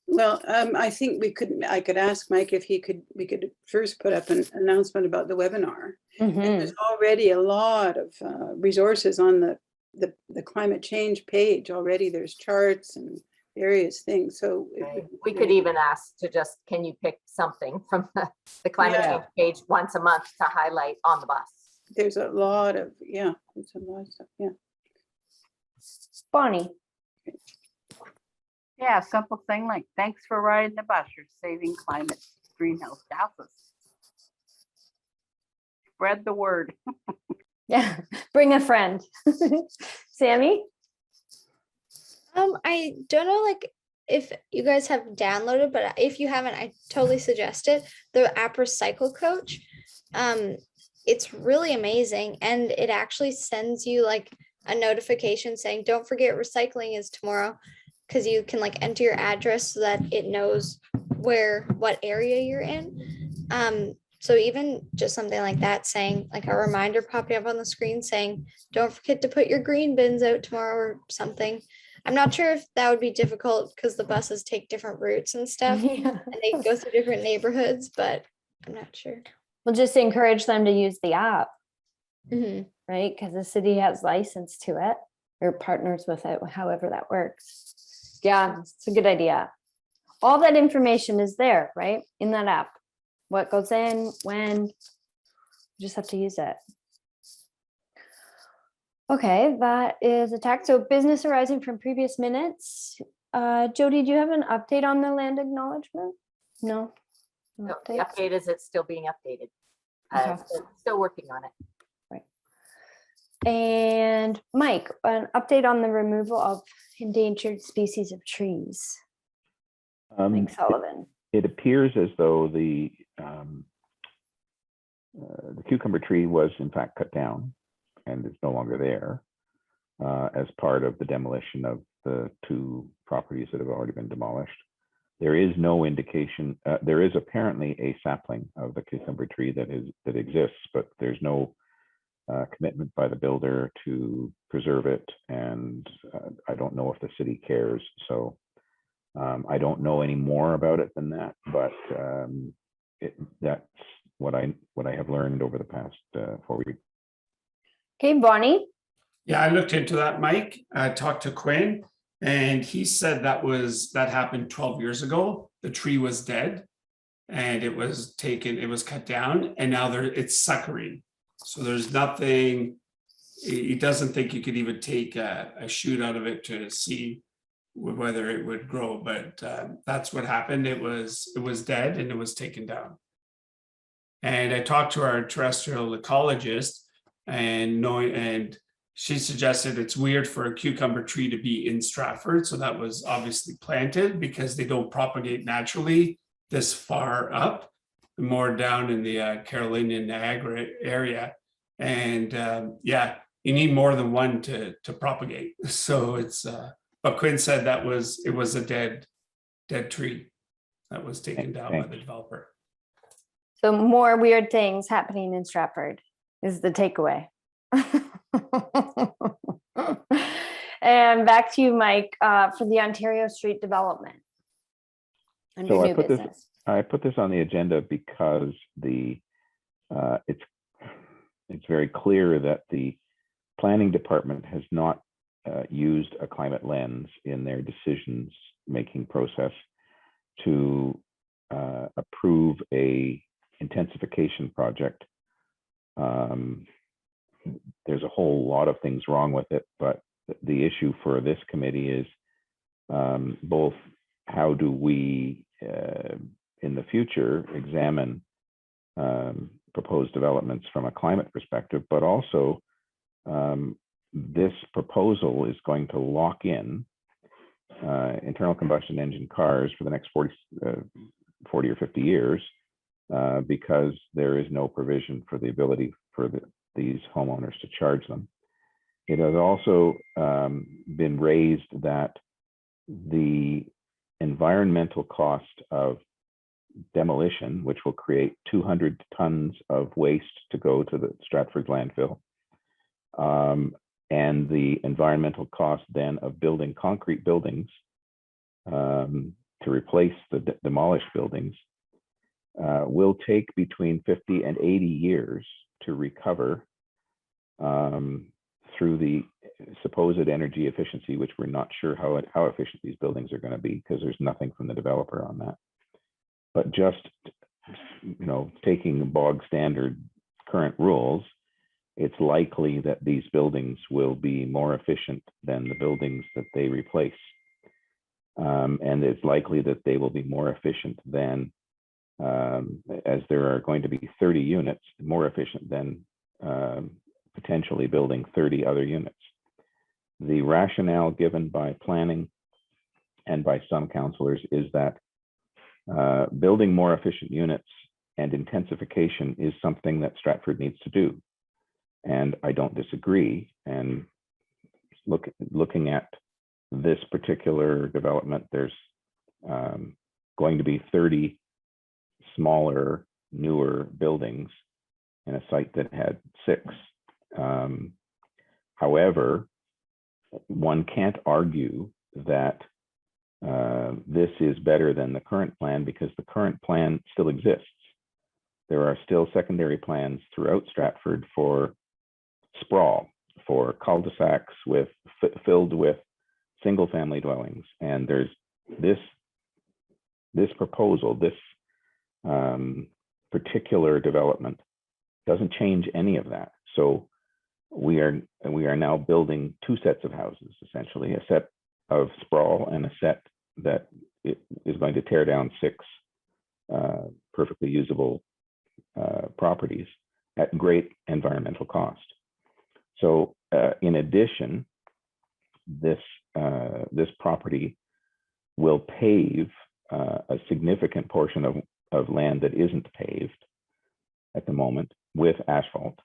Well, I think I could ask Mike if we could first put up an announcement about the webinar. And there's already a lot of resources on the climate change page already. There's charts and various things. So we could even ask to just, can you pick something from the climate change page once a month to highlight on the bus? There's a lot of, there's a lot of stuff, Bonnie. Yeah, simple thing like, thanks for riding the bus. You're saving climate greenhouse gases. Spread the word. Yeah, bring a friend. Sammy? I don't know, like, if you guys have downloaded, but if you haven't, I totally suggest it. The app Recycle Coach. It's really amazing, and it actually sends you like a notification saying, don't forget recycling is tomorrow, because you can like enter your address so that it knows what area you're in. So even just something like that, saying like a reminder popping up on the screen saying, don't forget to put your green bins out tomorrow or something. I'm not sure if that would be difficult because the buses take different routes and stuff and they go through different neighborhoods, but I'm not sure. We'll just encourage them to use the app, Mhm. right? Because the city has license to it or partners with it, however that works. Yeah, it's a good idea. All that information is there, right? In that app. What goes in, when, you just have to use it. Okay, that is attacked. So business arising from previous minutes. Jody, do you have an update on the land acknowledgement? No. No, the update is it's still being updated. Okay. Still working on it. Right. And Mike, an update on the removal of endangered species of trees. Mike Sullivan. It appears as though the cucumber tree was in fact cut down and is no longer there as part of the demolition of the two properties that have already been demolished. There is no indication. There is apparently a sapling of the cucumber tree that exists, but there's no commitment by the builder to preserve it, and I don't know if the city cares. So I don't know any more about it than that, but that's what I have learned over the past 4 weeks. Okay, Bonnie. Yeah, I looked into that, Mike. I talked to Quinn, and he said that happened 12 years ago. The tree was dead, and it was cut down, and now it's suckering. So there's nothing. He doesn't think you could even take a shoot out of it to see whether it would grow, but that's what happened. It was dead and it was taken down. And I talked to our terrestrial ecologist, and she suggested it's weird for a cucumber tree to be in Stratford. So that was obviously planted because they don't propagate naturally this far up, more down in the Carolinian Niagara area. And you need more than one to propagate. So it's, but Quinn said it was a dead tree that was taken down by the developer. So more weird things happening in Stratford is the takeaway. And back to you, Mike, for the Ontario Street development. Under So new business. I put this on the agenda because it's very clear that the planning department has not used a climate lens in their decisions making process to approve a intensification project. There's a whole lot of things wrong with it, but the issue for this committee is both how do we, in the future, examine proposed developments from a climate perspective, but also this proposal is going to lock in internal combustion engine cars for the next 40 or 50 years because there is no provision for the ability for these homeowners to charge them. It has also been raised that the environmental cost of demolition, which will create 200 tons of waste to go to the Stratford landfill, and the environmental cost then of building concrete buildings to replace the demolished buildings will take between 50 and 80 years to recover through the supposed energy efficiency, which we're not sure how efficient these buildings are going to be because there's nothing from the developer on that. But just, you know, taking bog standard current rules, it's likely that these buildings will be more efficient than the buildings that they replace. And it's likely that they will be more efficient than, as there are going to be 30 units, more efficient than potentially building 30 other units. The rationale given by planning and by some councillors is that building more efficient units and intensification is something that Stratford needs to do. And I don't disagree. And looking at this particular development, there's going to be 30 smaller, newer buildings in a site that had 6. However, one can't argue that this is better than the current plan because the current plan still exists. There are still secondary plans throughout Stratford for sprawl, for cul-de-sacs filled with single-family dwellings, and there's this proposal, this particular development doesn't change any of that. So we are now building 2 sets of houses, essentially, a set of sprawl and a set that is going to tear down 6 perfectly usable properties at great environmental cost. So in addition, this property will pave a significant portion of land that isn't paved at the moment with asphalt.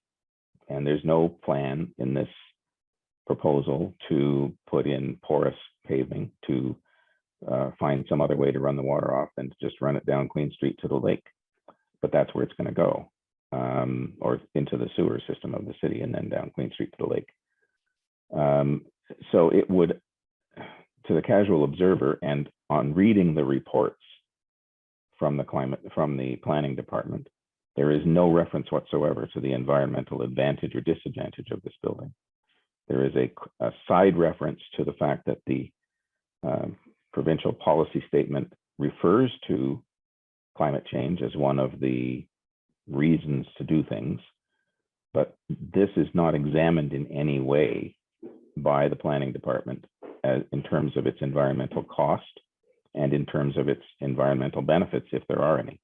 And there's no plan in this proposal to put in porous paving to find some other way to run the water off than to just run it down Queen Street to the lake. But that's where it's going to go, or into the sewer system of the city and then down Queen Street to the lake. So it would, to the casual observer, and on reading the reports from the planning department, there is no reference whatsoever to the environmental advantage or disadvantage of this building. There is a side reference to the fact that the provincial policy statement refers to climate change as one of the reasons to do things, but this is not examined in any way by the planning department in terms of its environmental cost and in terms of its environmental benefits, if there are any.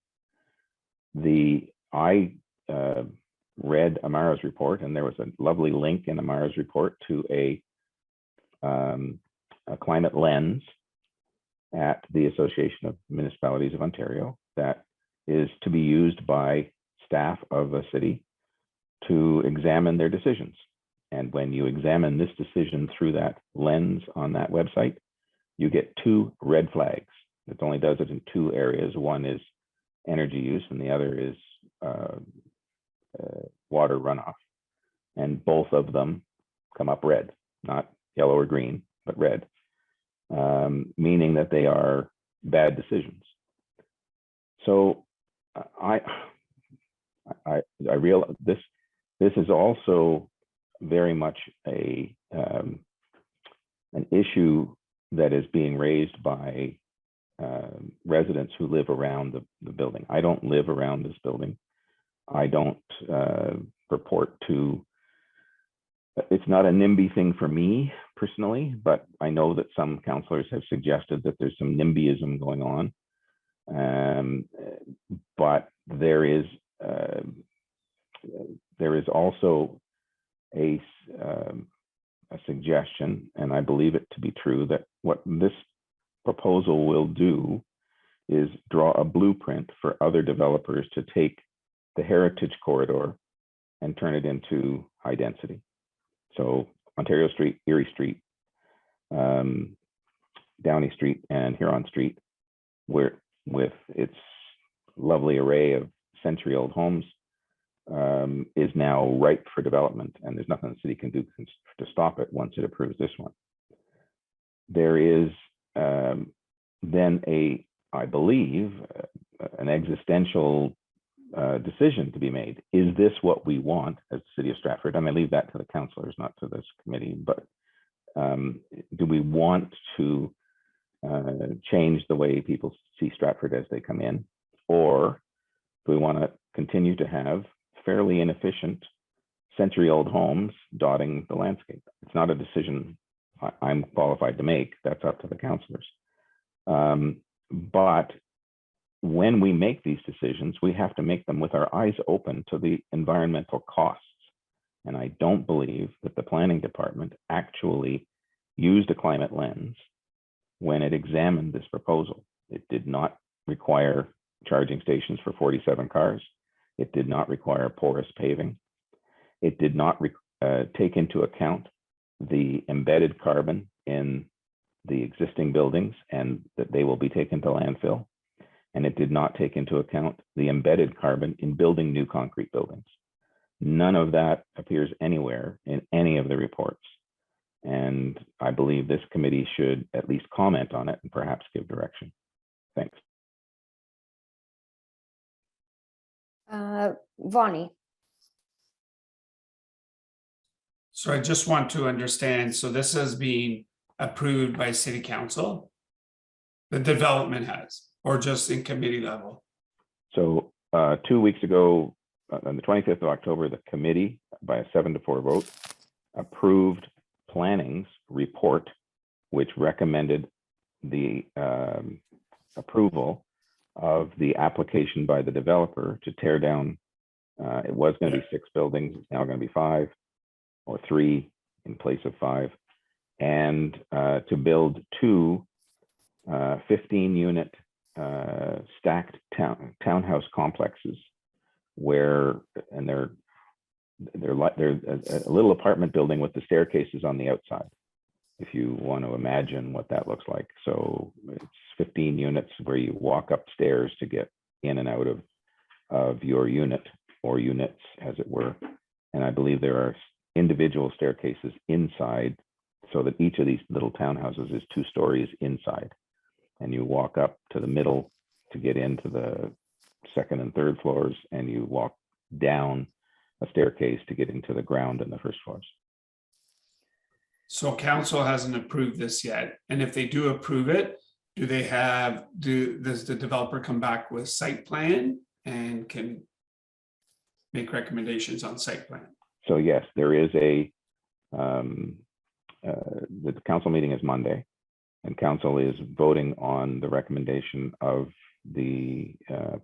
I read Amara's report, and there was a lovely link in Amara's report to a climate lens at the Association of Municipalities of Ontario that is to be used by staff of a city to examine their decisions. And when you examine this decision through that lens on that website, you get 2 red flags. It only does it in 2 areas. One is energy use and the other is water runoff. And both of them come up red, not yellow or green, but red, meaning that they are bad decisions. So I realize this is also very much an issue that is being raised by residents who live around the building. I don't live around this building. I don't purport to It's not a NIMBY thing for me personally, but I know that some councillors have suggested that there's some NIMBYism going on. But there is also a suggestion, and I believe it to be true, that what this proposal will do is draw a blueprint for other developers to take the heritage corridor and turn it into high density. So Ontario Street, Erie Street, Downey Street, and Huron Street, where with its lovely array of century-old homes, is now ripe for development, and there's nothing the city can do to stop it once it approves this one. There is then I believe, an existential decision to be made. Is this what we want as the city of Stratford? I may leave that to the councillors, not to this committee, but do we want to change the way people see Stratford as they come in? Or do we want to continue to have fairly inefficient century-old homes dotting the landscape? It's not a decision I'm qualified to make. That's up to the councillors. But when we make these decisions, we have to make them with our eyes open to the environmental costs. And I don't believe that the planning department actually used a climate lens when it examined this proposal. It did not require charging stations for 47 cars. It did not require porous paving. It did not take into account the embedded carbon in the existing buildings and that they will be taken to landfill. And it did not take into account the embedded carbon in building new concrete buildings. None of that appears anywhere in any of the reports. And I believe this committee should at least comment on it and perhaps give direction. Thanks. Vonnie. So I just want to understand, so this is being approved by city council? The development has, or just in committee level? So 2 weeks ago, on the 25th of October, the committee, by a 7-4 vote, approved planning's report, which recommended the approval of the application by the developer to tear down, it was going to be 6 buildings, it's now going to be 5 or 3 in place of 5, and to build 2 15-unit stacked townhouse complexes, where, and they're a little apartment building with the staircases on the outside, if you want to imagine what that looks like. So it's 15 units where you walk upstairs to get in and out of your unit, or units as it were. And I believe there are individual staircases inside, so that each of these little townhouses is 2 stories inside. And you walk up to the middle to get into the 2nd and 3rd floors, and you walk down a staircase to get into the ground and the 1st floors. So council hasn't approved this yet, and if they do approve it, does the developer come back with site plan and can make recommendations on site plan? So yes, there is the council meeting is Monday, and council is voting on the recommendation of the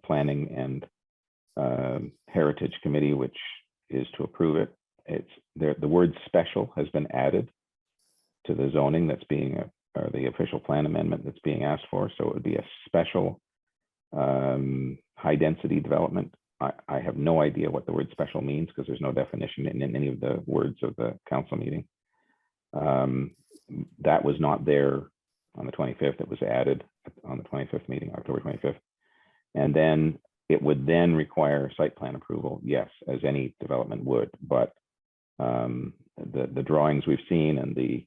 planning and heritage committee, which is to approve it. It's the word special has been added to the zoning that's being or the official plan amendment that's being asked for. So it would be a special high density development. I have no idea what the word special means, because there's no definition in any of the words of the council meeting. That was not there on the 25th. It was added on the 25th meeting, October 25th. And then it would then require site plan approval, yes, as any development would. But the drawings we've seen and the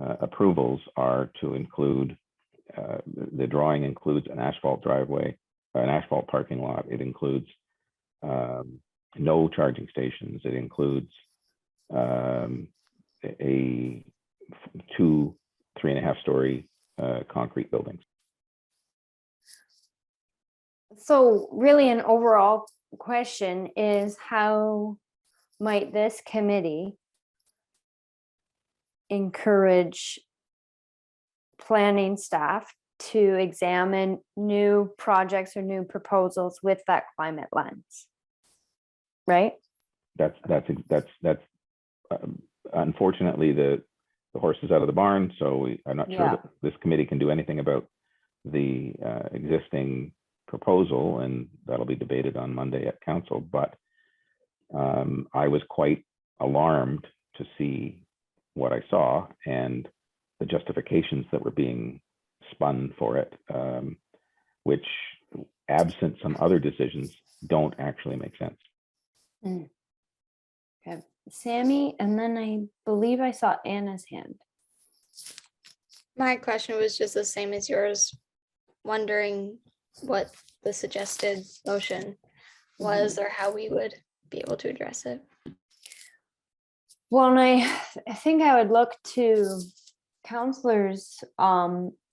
approvals are to include, the drawing includes an asphalt driveway, an asphalt parking lot. It includes no charging stations. It includes a 2 3.5-story concrete buildings. So really an overall question is, how might this committee encourage planning staff to examine new projects or new proposals with that climate lens. Right? That's unfortunately the horse is out of the barn. So I'm not sure that this committee can do anything about the existing proposal, and that'll be debated on Monday at council. But I was quite alarmed to see what I saw and the justifications that were being spun for it, which, absent some other decisions, don't actually make sense. Okay, Sammy, and then I believe I saw Anna's hand. My question was just the same as yours, wondering what the suggested motion was or how we would be able to address it. Well, and I think I would look to counselors'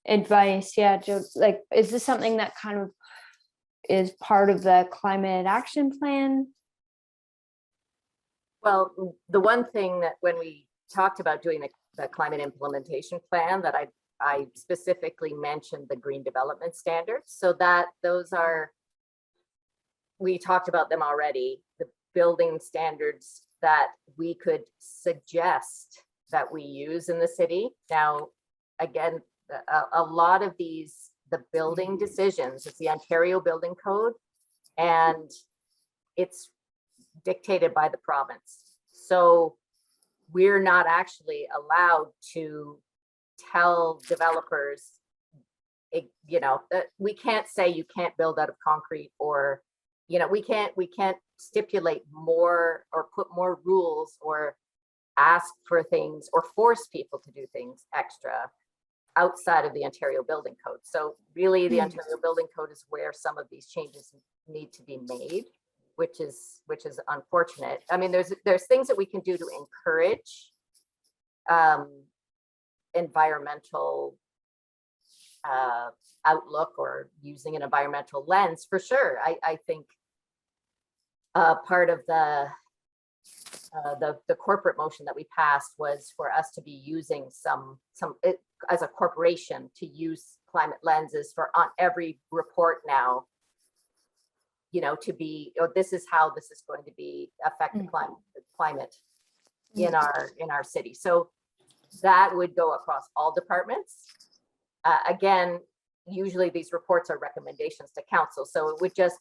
advice. Yeah, Joe, like, is this something that kind of is part of the climate action plan? Well, the one thing that when we talked about doing the climate implementation plan, that I specifically mentioned the green development standards, so that those are, we talked about them already, the building standards that we could suggest that we use in the city. Now, again, a lot of these, the building decisions, it's the Ontario Building Code, and it's dictated by the province. So we're not actually allowed to tell developers, you know, that we can't say you can't build out of concrete, or, you know, we can't stipulate more or put more rules or ask for things or force people to do things extra outside of the Ontario Building Code. So really the Ontario Building Code is where some of these changes need to be made, which is unfortunate. I mean, there's things that we can do to encourage environmental outlook or using an environmental lens, for sure. I think part of the corporate motion that we passed was for us to be using some as a corporation to use climate lenses for on every report now, you know, to be, oh, this is how this is going to be affect the climate in our city. So that would go across all departments. Again, usually these reports are recommendations to council. So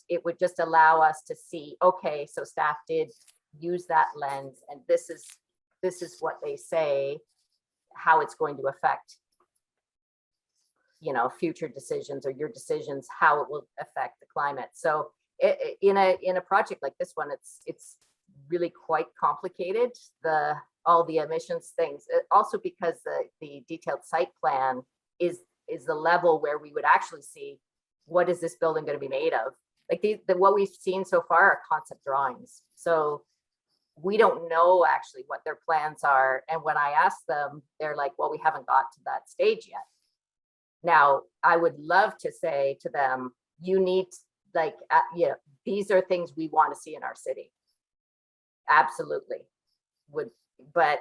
it would just allow us to see, okay, so staff did use that lens, and this is what they say, how it's going to affect, you know, future decisions or your decisions, how it will affect the climate. So in a project like this one, it's really quite complicated, all the emissions things. Also because the detailed site plan is the level where we would actually see what is this building going to be made of. Like what we've seen so far are concept drawings. So we don't know actually what their plans are. And when I ask them, they're like, well, we haven't got to that stage yet. Now, I would love to say to them, you need, like, yeah, these are things we want to see in our city. Absolutely. But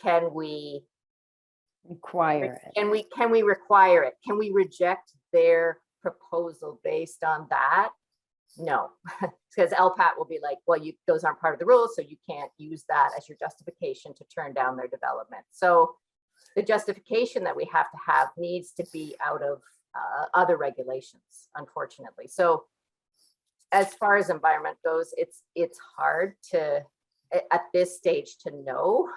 can we Require it? Can we require it? Can we reject their proposal based on that? No, because LPAT will be like, well, those aren't part of the rules, so you can't use that as your justification to turn down their development. So the justification that we have to have needs to be out of other regulations, unfortunately. So as far as environment goes, it's hard to, at this stage, to know.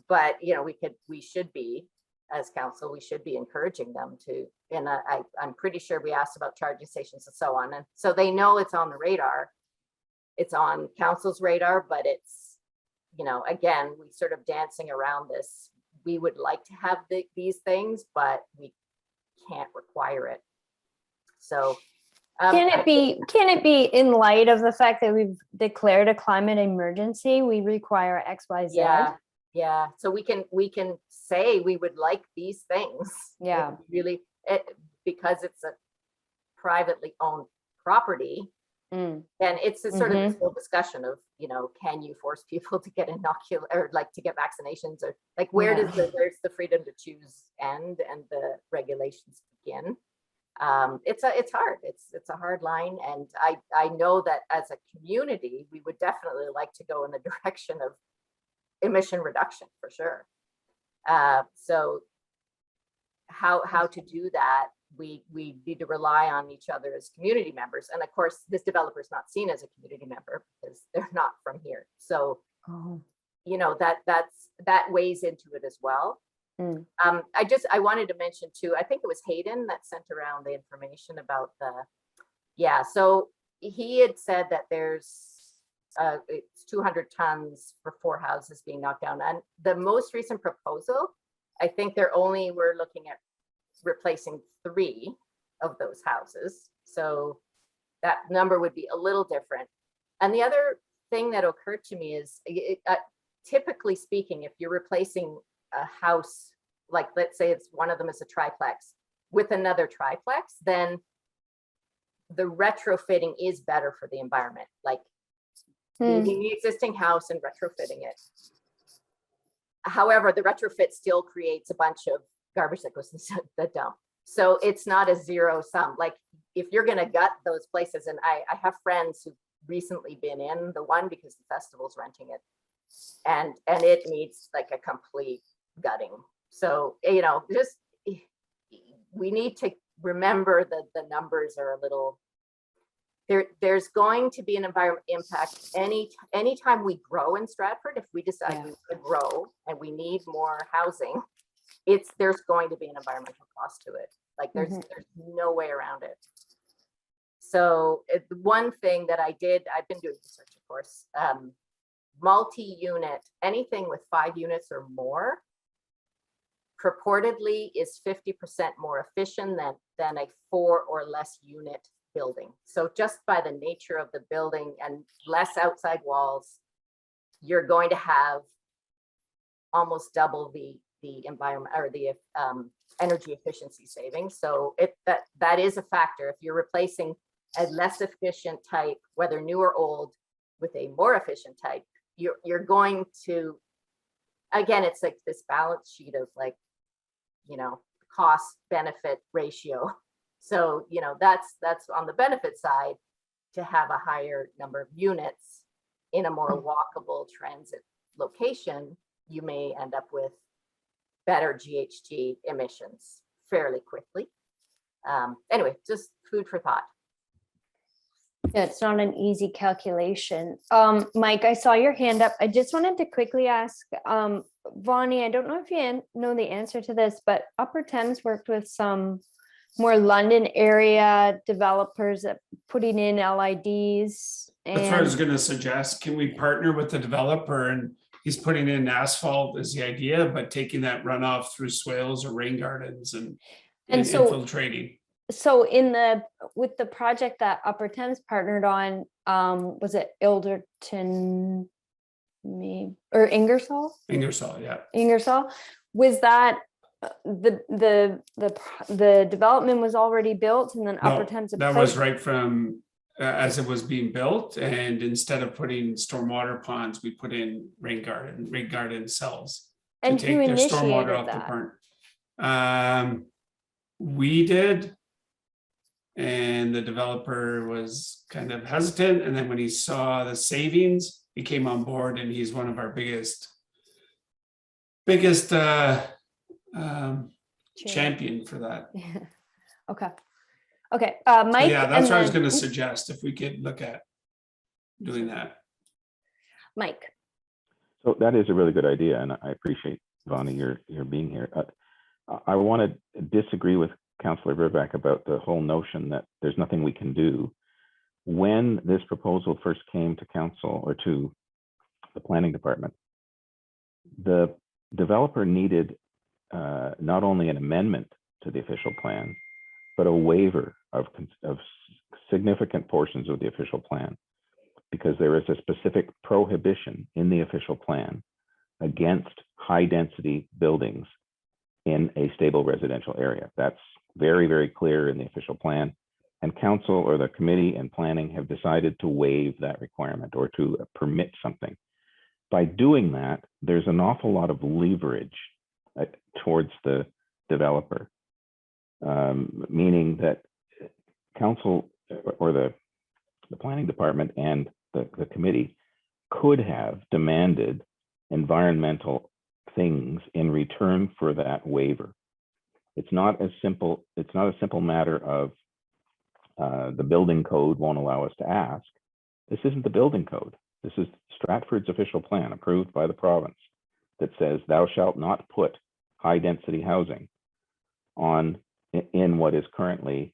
But, you know, we should be, as council, we should be encouraging them to, and I'm pretty sure we asked about charging stations and so on. And so they know it's on the radar. It's on council's radar, but it's, you know, again, we sort of dancing around this. We would like to have these things, but we can't require it. So can it be in light of the fact that we've declared a climate emergency, we require X, Y, Z? Yeah. So we can say we would like these things. Yeah. Really, because it's a privately owned property, Mm. And it's a sort of Mhm. this whole discussion of, you know, can you force people to get inocular or like to get vaccinations, or like where's the freedom to choose end and the regulations begin? It's hard. It's a hard line, and I know that as a community, we would definitely like to go in the direction of emission reduction for sure. So how to do that? We need to rely on each other as community members, and of course, this developer is not seen as a community member because they're not from here. So, you know, that weighs into it as well. Mm. I wanted to mention too, I think it was Hayden that sent around the information about so he had said that there's it's 200 tons for 4 houses being knocked down. And the most recent proposal, I think we're looking at replacing 3 of those houses. So that number would be a little different. And the other thing that occurred to me is typically speaking, if you're replacing a house, like let's say it's one of them is a triplex with another triplex, then the retrofitting is better for the environment, like leaving the existing house and retrofitting it. However, the retrofit still creates a bunch of garbage that goes into the dump. So it's not a zero sum. Like if you're going to gut those places, and I have friends who've recently been in the one because the festival's renting it, and it needs like a complete gutting. So, you know, just we need to remember that the numbers are a little, there's going to be an environment impact anytime we grow in Stratford. If we decide we want to grow and we need more housing, there's going to be an environmental cost to it. Like there's no way around it. So one thing that I've been doing research, of course, multi-unit, anything with 5 units or more purportedly is 50% more efficient than a 4 or less unit building. So just by the nature of the building and less outside walls, you're going to have almost double the environment or the energy efficiency savings. So that is a factor. If you're replacing a less efficient type, whether new or old, with a more efficient type, you're going to, again, it's like this balance sheet of like, you know, cost benefit ratio. So, you know, that's on the benefit side. To have a higher number of units in a more walkable transit location, you may end up with better GHG emissions fairly quickly. Anyway, just food for thought. Yeah, it's not an easy calculation. Mike, I saw your hand up. I just wanted to quickly ask, Vonnie, I don't know if you know the answer to this, but Upper Thames worked with some more London area developers that putting in LIDs. That's what I was going to suggest. Can we partner with the developer, and he's putting in asphalt is the idea, but taking that runoff through swales or rain gardens and so infiltrating. So with the project that Upper Thames partnered on, was it Ilderton or Ingersoll? Ingersoll, yeah. Ingersoll. Was that the development was already built, and then Upper Thames that was right from as it was being built, and instead of putting stormwater ponds, we put in rain garden cells to and take who their stormwater initiated off that? the burn. We did. And the developer was kind of hesitant. And then when he saw the savings, he came on board, and he's one of our biggest champion for that. Yeah. Okay. Mike. So yeah, that's what I was going to suggest, if we could look at doing that. Mike. So that is a really good idea, and I appreciate, Vonnie, your being here. I want to disagree with Councillor Verbeck about the whole notion that there's nothing we can do. When this proposal first came to council or to the planning department, the developer needed not only an amendment to the official plan, but a waiver of significant portions of the official plan, because there is a specific prohibition in the official plan against high density buildings in a stable residential area. That's very, very clear in the official plan. and council or the committee and planning have decided to waive that requirement or to permit something. By doing that, there's an awful lot of leverage towards the developer, meaning that council or the planning department and the committee could have demanded environmental things in return for that waiver. It's not a simple matter of the building code won't allow us to ask. This isn't the building code. This is Stratford's official plan approved by the province that says thou shalt not put high density housing in what is currently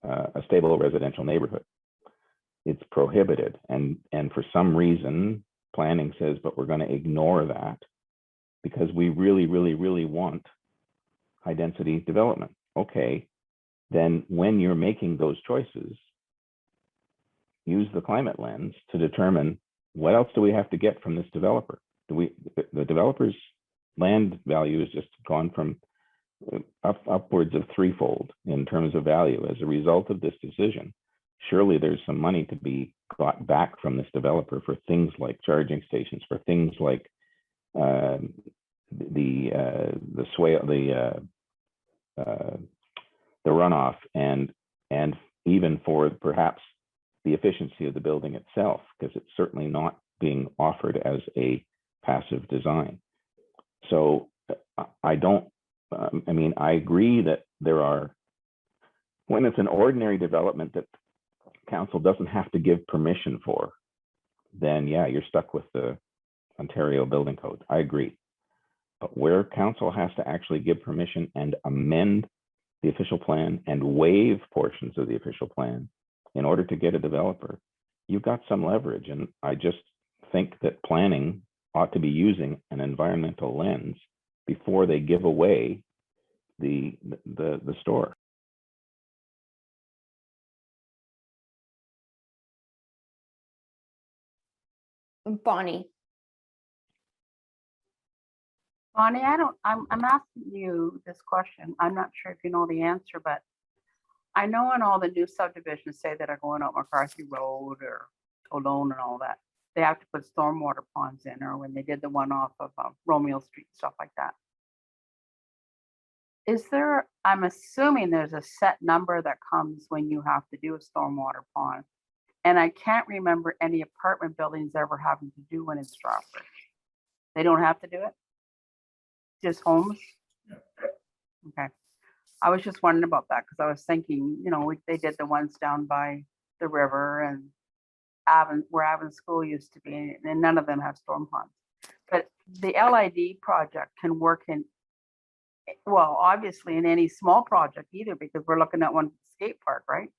a stable residential neighborhood. It's prohibited, and for some reason planning says, but we're going to ignore that because we really, really, really want high density development. Okay, then when you're making those choices, use the climate lens to determine what else do we have to get from this developer. The developer's land value has just gone from upwards of threefold in terms of value as a result of this decision. Surely there's some money to be got back from this developer for things like charging stations, for things like the runoff, and even for perhaps the efficiency of the building itself, because it's certainly not being offered as a passive design. So I agree that there are, when it's an ordinary development that council doesn't have to give permission for, then yeah, you're stuck with the Ontario Building Code. I agree. But where council has to actually give permission and amend the official plan and waive portions of the official plan in order to get a developer, you've got some leverage. And I just think that planning ought to be using an environmental lens before they give away the store. Bonnie. Bonnie, I'm asking you this question. I'm not sure if you know the answer, but I know in all the new subdivisions, say that are going up McCarthy Road or Olone and all that, they have to put stormwater ponds in, or when they did the one off of Romeo Street, stuff like that. Is there, I'm assuming there's a set number that comes when you have to do a stormwater pond. And I can't remember any apartment buildings ever having to do one in Stratford. They don't have to do it? Just homes? Okay. I was just wondering about that because I was thinking, you know, they did the ones down by the river and where Avon School used to be, and none of them have storm ponds. But the LID project can work in, well, obviously in any small project either, because we're looking at one skate park, right?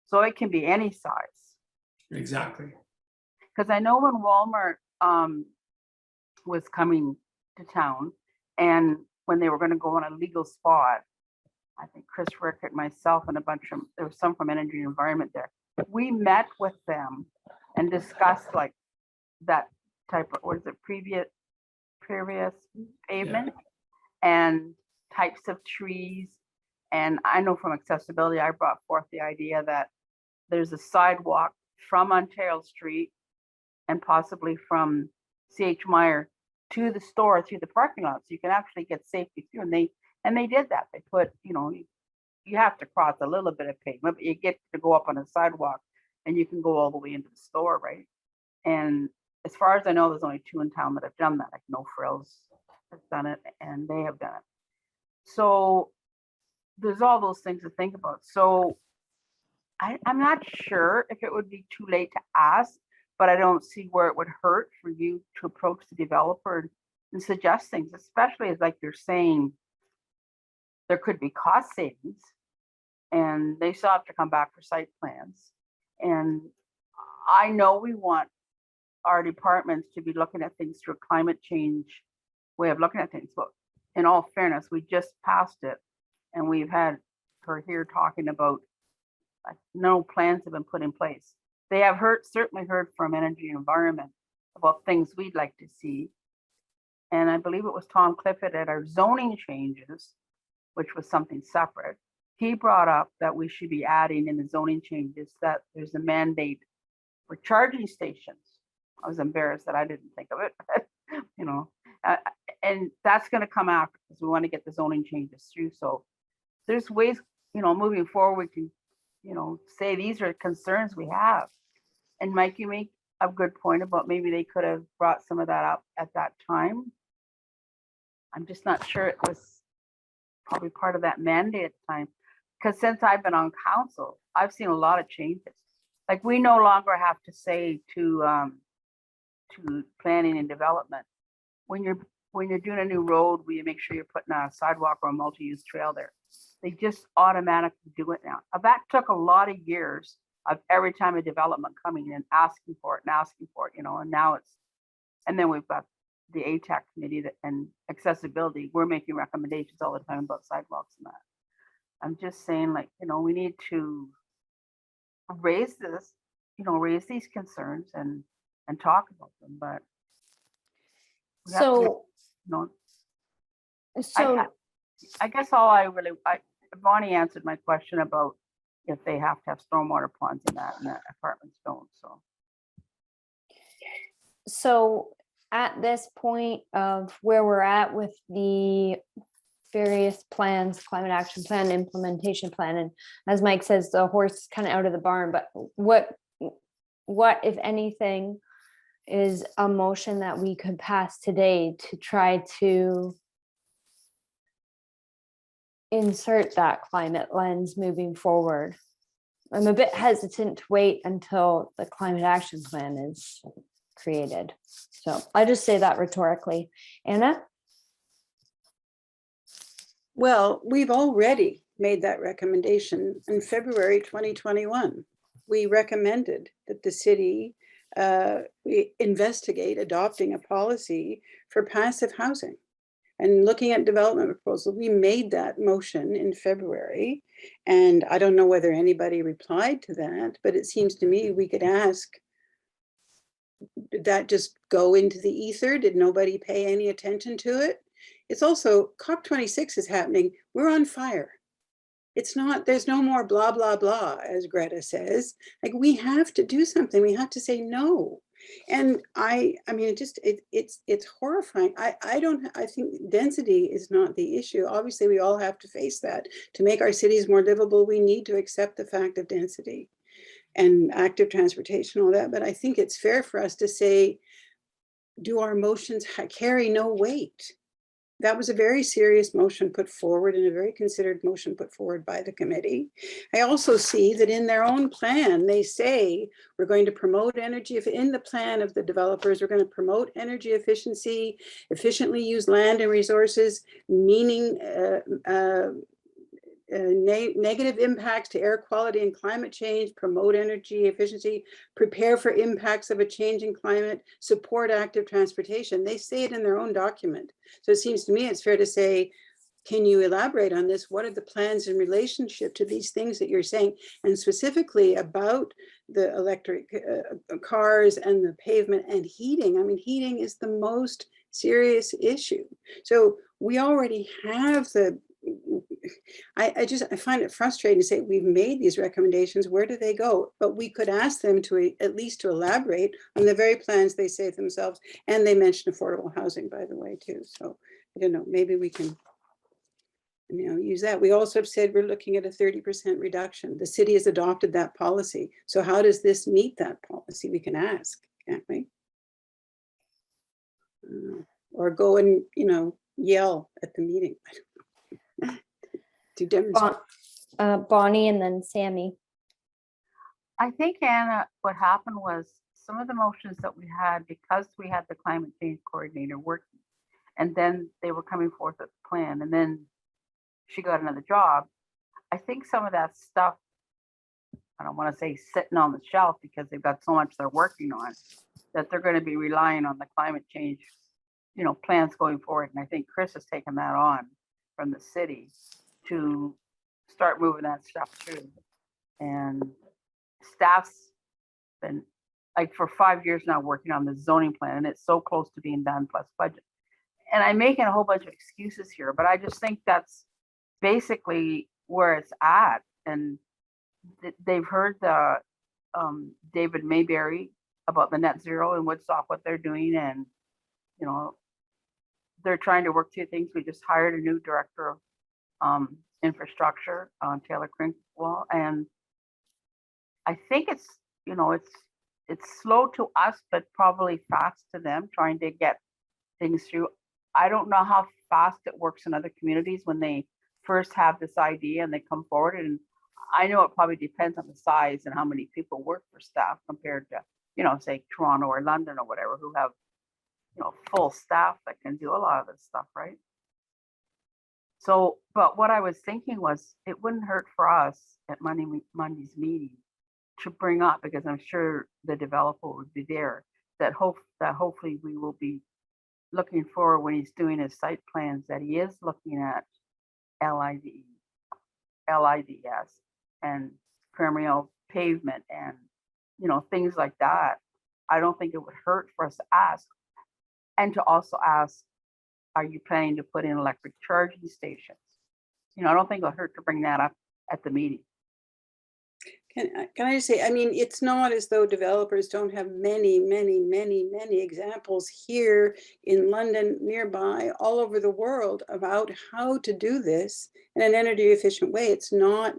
So it can be any size. Exactly. Because I know when Walmart was coming to town, and when they were going to go on a legal spot, I think Chris Rickett, myself, and a bunch of, there was some from Energy and Environment there. We met with them and discussed like that type of, what is it, previous pavement and types of trees. And I know from accessibility, I brought forth the idea that there's a sidewalk from Ontario Street and possibly from C.H. Meyer to the store through the parking lot, so you can actually get safety through. And they did that. They put, you know, you have to cross a little bit of pavement, but you get to go up on a sidewalk and you can go all the way into the store, right? And as far as I know, there's only 2 in town that have done that. Like No Frills has done it, and they have done it. So there's all those things to think about. So I'm not sure if it would be too late to ask, but I don't see where it would hurt for you to approach the developer and suggest things, especially as like you're saying, there could be cost savings and they still have to come back for site plans. And I know we want our departments to be looking at things through a climate change way of looking at things, but in all fairness, we just passed it and we've had her here talking about like no plans have been put in place. They have certainly heard from Energy and Environment about things we'd like to see. And I believe it was Tom Clifford at our zoning changes, which was something separate. he brought up that we should be adding in the zoning changes that there's a mandate for charging stations. I was embarrassed that I didn't think of it, but, you know, and that's going to come after because we want to get the zoning changes through. So there's ways, you know, moving forward, we can, you know, say these are concerns we have. And Mike, you make a good point about maybe they could have brought some of that up at that time. I'm just not sure it was probably part of that mandate at the time. Because since I've been on council, I've seen a lot of changes. Like we no longer have to say to planning and development, when you're doing a new road, will you make sure you're putting a sidewalk or a multi-use trail there? They just automatically do it now. That took a lot of years of every time a development coming in, asking for it, you know, and now it's, and then we've got the ATAC committee and accessibility. We're making recommendations all the time about sidewalks and that. I'm just saying, like, you know, we need to raise this, you know, raise these concerns and talk about them, but we have to, So, you know, so I guess Bonnie answered my question about if they have to have stormwater ponds and that, and the apartments don't, so at this point of where we're at with the various plans, climate action plan, implementation plan, and as Mike says, the horse is kind of out of the barn, but what, if anything, is a motion that we could pass today to try to insert that climate lens moving forward? I'm a bit hesitant to wait until the climate action plan is created. So I just say that rhetorically. Anna? Well, we've already made that recommendation in February 2021. We recommended that the city we investigate adopting a policy for passive housing and looking at development proposals. We made that motion in February, and I don't know whether anybody replied to that, but it seems to me we could ask, did that just go into the ether? Did nobody pay any attention to it? It's also, COP26 is happening. We're on fire. It's not, there's no more blah, blah, blah, as Greta says. Like, we have to do something. We have to say no. And I mean, it's horrifying. I think density is not the issue. Obviously, we all have to face that. To make our cities more livable, we need to accept the fact of density and active transportation, all that. But I think it's fair for us to say, do our motions carry no weight? That was a very serious motion put forward and a very considered motion put forward by the committee. I also see that in their own plan, they say we're going to promote energy. If in the plan of the developers, we're going to promote energy efficiency, efficiently use land and resources, meaning negative impacts to air quality and climate change, promote energy efficiency, prepare for impacts of a changing climate, support active transportation. They say it in their own document. So it seems to me it's fair to say, can you elaborate on this? What are the plans in relationship to these things that you're saying? And specifically about the electric cars and the pavement and heating. I mean, heating is the most serious issue. So we already have the, I find it frustrating to say we've made these recommendations. Where do they go? But we could ask them to at least to elaborate on the very plans they say themselves. And they mention affordable housing, by the way, too. So I don't know, maybe we can, use that. We also have said we're looking at a 30% reduction. The city has adopted that policy. So how does this meet that policy? We can ask, can't we? Or go and, yell at the meeting. To demonstrate. Bonnie and then Sammy. I think, Anna, what happened was some of the motions that we had, because we had the climate change coordinator working, and then they were coming forth with a plan, and then she got another job. I think some of that stuff, I don't want to say sitting on the shelf because they've got so much they're working on, that they're going to be relying on the climate change, plans going forward. And I think Chris has taken that on from the city to start moving that stuff through. And staff's been like for 5 years now working on the zoning plan, and it's so close to being done plus budget. And I'm making a whole bunch of excuses here, but I just think that's basically where it's at. And they've heard the David Mayberry about the net zero in Woodstock, what they're doing, and you know, they're trying to work through things. We just hired a new director of infrastructure, Taylor Crinkwall, and I think it's, you know, it's slow to us, but probably fast to them, trying to get things through. I don't know how fast it works in other communities when they first have this idea and they come forward. And I know it probably depends on the size and how many people work for staff compared to, you know, say Toronto or London or whatever, who have, you know, full staff that can do a lot of this stuff, right? So, but what I was thinking was it wouldn't hurt for us at Monday's meeting to bring up, because I'm sure the developer would be there, that hopefully we will be looking for, when he's doing his site plans, that he is looking at LIDS and permeable pavement and, you know, things like that. I don't think it would hurt for us to ask, and to also ask, are you planning to put in electric charging stations? You know, I don't think it'll hurt to bring that up at the meeting. Can I just say, I mean, it's not as though developers don't have many examples here in London, nearby, all over the world about how to do this in an energy efficient way. It's not,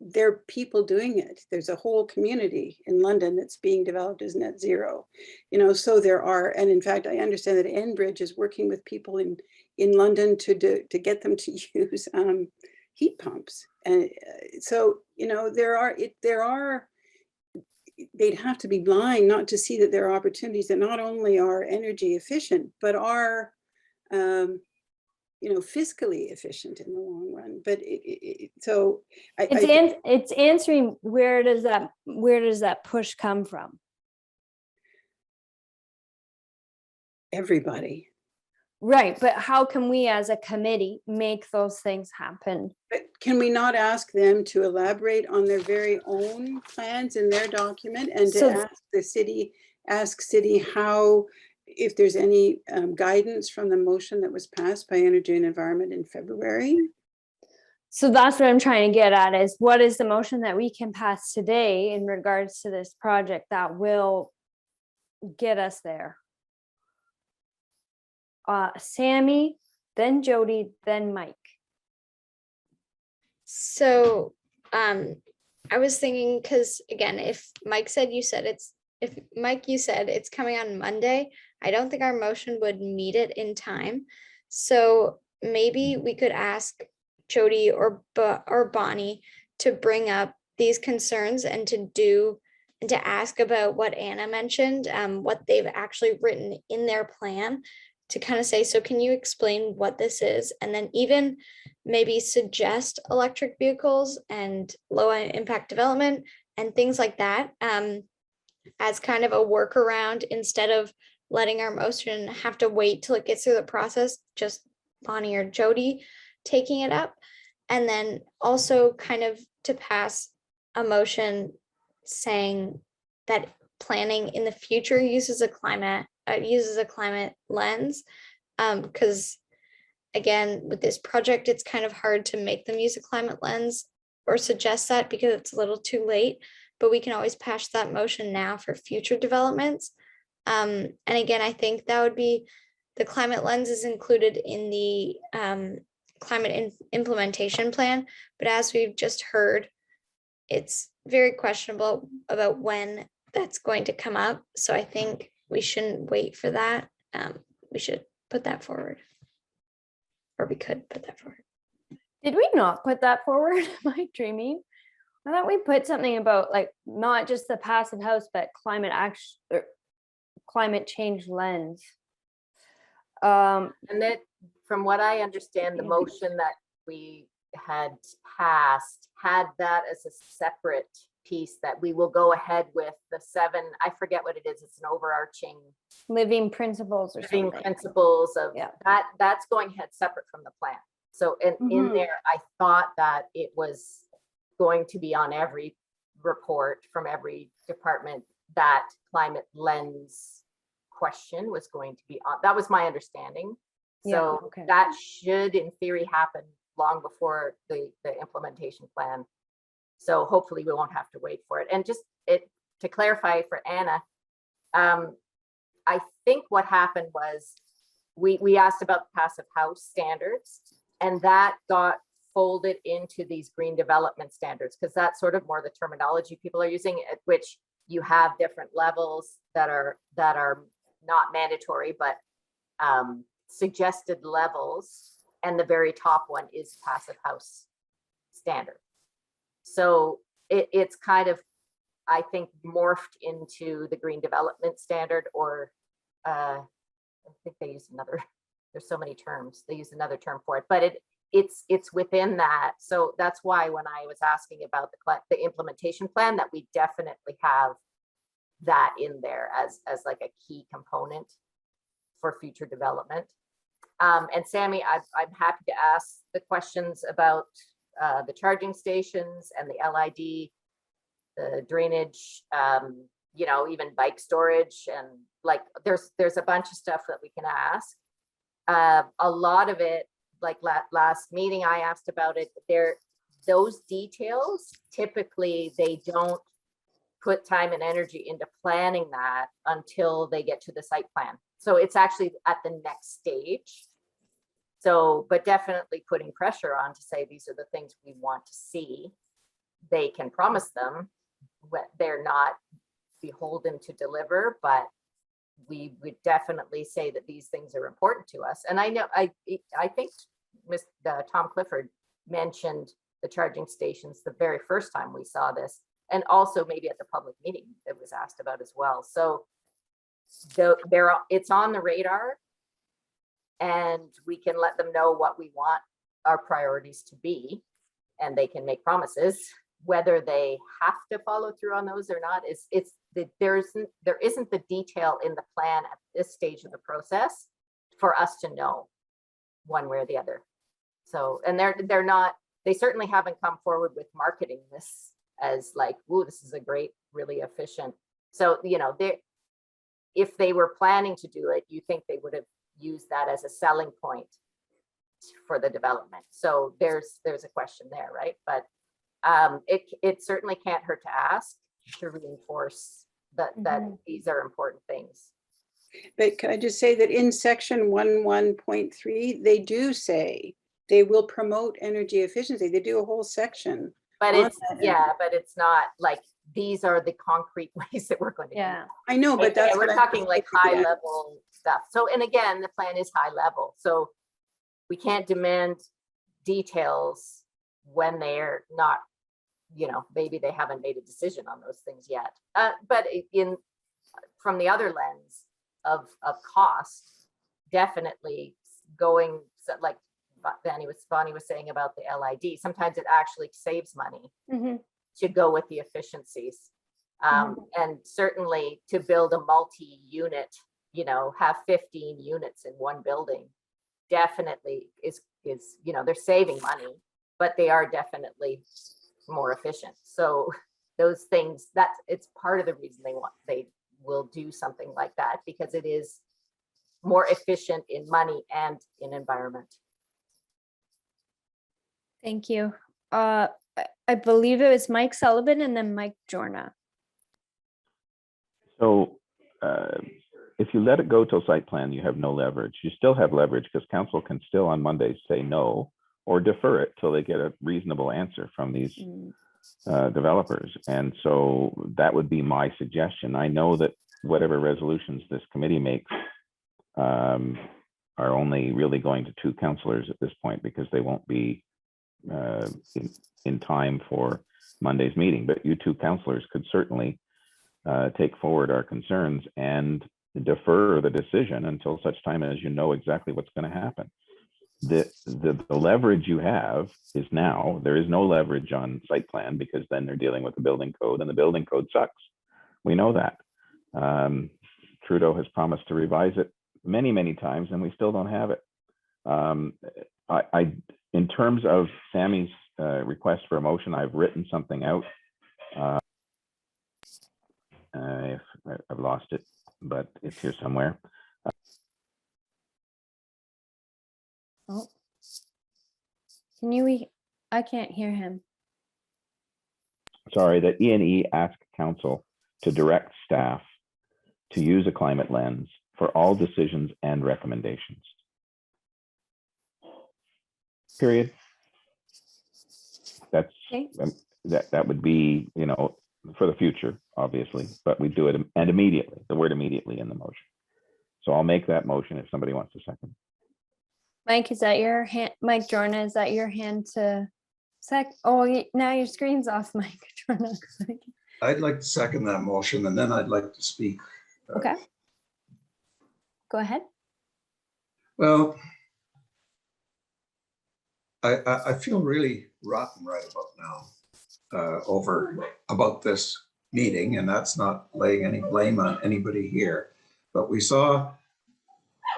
there are people doing it. There's a whole community in London that's being developed as net zero, you know, so there are, and in fact, I understand that Enbridge is working with people in London to get them to use heat pumps. And so, you know, they'd have to be blind not to see that there are opportunities that not only are energy efficient, but are, you know, fiscally efficient in the long run. But It's answering, where does that push come from? Everybody. Right, but how can we as a committee make those things happen? But can we not ask them to elaborate on their very own plans in their document, and to ask city how, if there's any guidance from the motion that was passed by Energy and Environment in February? So that's what I'm trying to get at, is what is the motion that we can pass today in regards to this project that will get us there? Sammy, then Jody, then Mike. So I was thinking, because again, if Mike said it's coming on Monday, I don't think our motion would meet it in time. So maybe we could ask Jody or Bonnie to bring up these concerns and to ask about what Anna mentioned, what they've actually written in their plan, to kind of say, so can you explain what this is? And then even maybe suggest electric vehicles and low impact development and things like that, as kind of a workaround, instead of letting our motion have to wait till it gets through the process, just Bonnie or Jody taking it up. And then also kind of to pass a motion saying that planning in the future uses a climate lens, because again, with this project, it's kind of hard to make them use a climate lens or suggest that because it's a little too late, but we can always pass that motion now for future developments. And again, I think that would be, the climate lens is included in the climate implementation plan, but as we've just heard, it's very questionable about when that's going to come up. So I think we shouldn't wait for that. We should put that forward, or we could put that forward. Did we not put that forward? Am I dreaming? I thought we put something about, like, not just the passive house, but climate action or climate change lens. And that, from what I understand, the motion that we had passed had that as a separate piece, that we will go ahead with the 7, I forget what it is, it's an overarching living principles or living something. principles of Yeah. that's going ahead separate from the plan. So in there, I thought that it was going to be on every report from every department, that climate lens question was going to be on. That was my understanding. So okay. that should in theory happen long before the implementation plan. So hopefully we won't have to wait for it. And just to clarify for Anna, I think what happened was we asked about the passive house standards, and that got folded into these green development standards, because that's sort of more the terminology people are using, at which you have different levels that are not mandatory, but suggested levels. And the very top one is passive house standard. So it's kind of, I think, morphed into the green development standard, or I think they use another, there's so many terms, they use another term for it, but it's within that. So that's why when I was asking about the implementation plan, that we definitely have that in there as like a key component for future development. And Sammy, I'm happy to ask the questions about the charging stations and the LID, the drainage, you know, even bike storage, and like there's a bunch of stuff that we can ask. A lot of it, like last meeting I asked about it, those details, typically they don't put time and energy into planning that until they get to the site plan. So it's actually at the next stage. So, but definitely putting pressure on to say, these are the things we want to see. They can promise them, they're not beholden to deliver, but we would definitely say that these things are important to us. And I know, I think Tom Clifford mentioned the charging stations the very first time we saw this, and also maybe at the public meeting it was asked about as well. So it's on the radar, and we can let them know what we want our priorities to be, and they can make promises. Whether they have to follow through on those or not, there isn't the detail in the plan at this stage of the process for us to know one way or the other. So, and they certainly haven't come forward with marketing this as like, ooh, this is a great, really efficient. So, you know, if they were planning to do it, you think they would have used that as a selling point for the development. So there's a question there, right? But it certainly can't hurt to ask, to reinforce that these are important things. But can I just say that in section 11.3, they do say they will promote energy efficiency. They do a whole section. But it's not like these are the concrete ways that we're going to do it. I know, but that's we're talking like high level stuff. So, and again, the plan is high level. So we can't demand details when they're not, you know, maybe they haven't made a decision on those things yet. But from the other lens of cost, definitely going, like Bonnie was saying about the LID, sometimes it actually saves money to go with the efficiencies. And certainly to build a multi-unit, you know, have 15 units in one building, definitely is, you know, they're saving money, but they are definitely more efficient. So those things, it's part of the reason they will do something like that, because it is more efficient in money and in environment. Thank you. I believe it was Mike Sullivan and then Mike Jorna. So if you let it go till site plan, you have no leverage. You still have leverage because council can still on Mondays say no or defer it till they get a reasonable answer from these developers. And so that would be my suggestion. I know that whatever resolutions this committee makes are only really going to 2 councillors at this point, because they won't be in time for Monday's meeting. But you 2 councillors could certainly take forward our concerns and defer the decision until such time as you know exactly what's going to happen. The leverage you have is now. There is no leverage on site plan, because then they're dealing with the building code, and the building code sucks. We know that. Trudeau has promised to revise it many times, and we still don't have it. In terms of Sammy's request for a motion, I've written something out. I've lost it, but it's here somewhere. Can you, I can't hear him. Sorry, that E&E asked council to direct staff to use a climate lens for all decisions and recommendations. Period. That's Okay. that would be, you know, for the future, obviously, but we do it and immediately, the word immediately in the motion. So I'll make that motion if somebody wants a second. Mike, is that your hand? Mike Jorna, is that your hand to Oh, now your screen's off, Mike Jorna. I'd like to second that motion, and then I'd like to speak. Okay. Go ahead. Well, I feel really rotten right about now about this meeting, and that's not laying any blame on anybody here. But we saw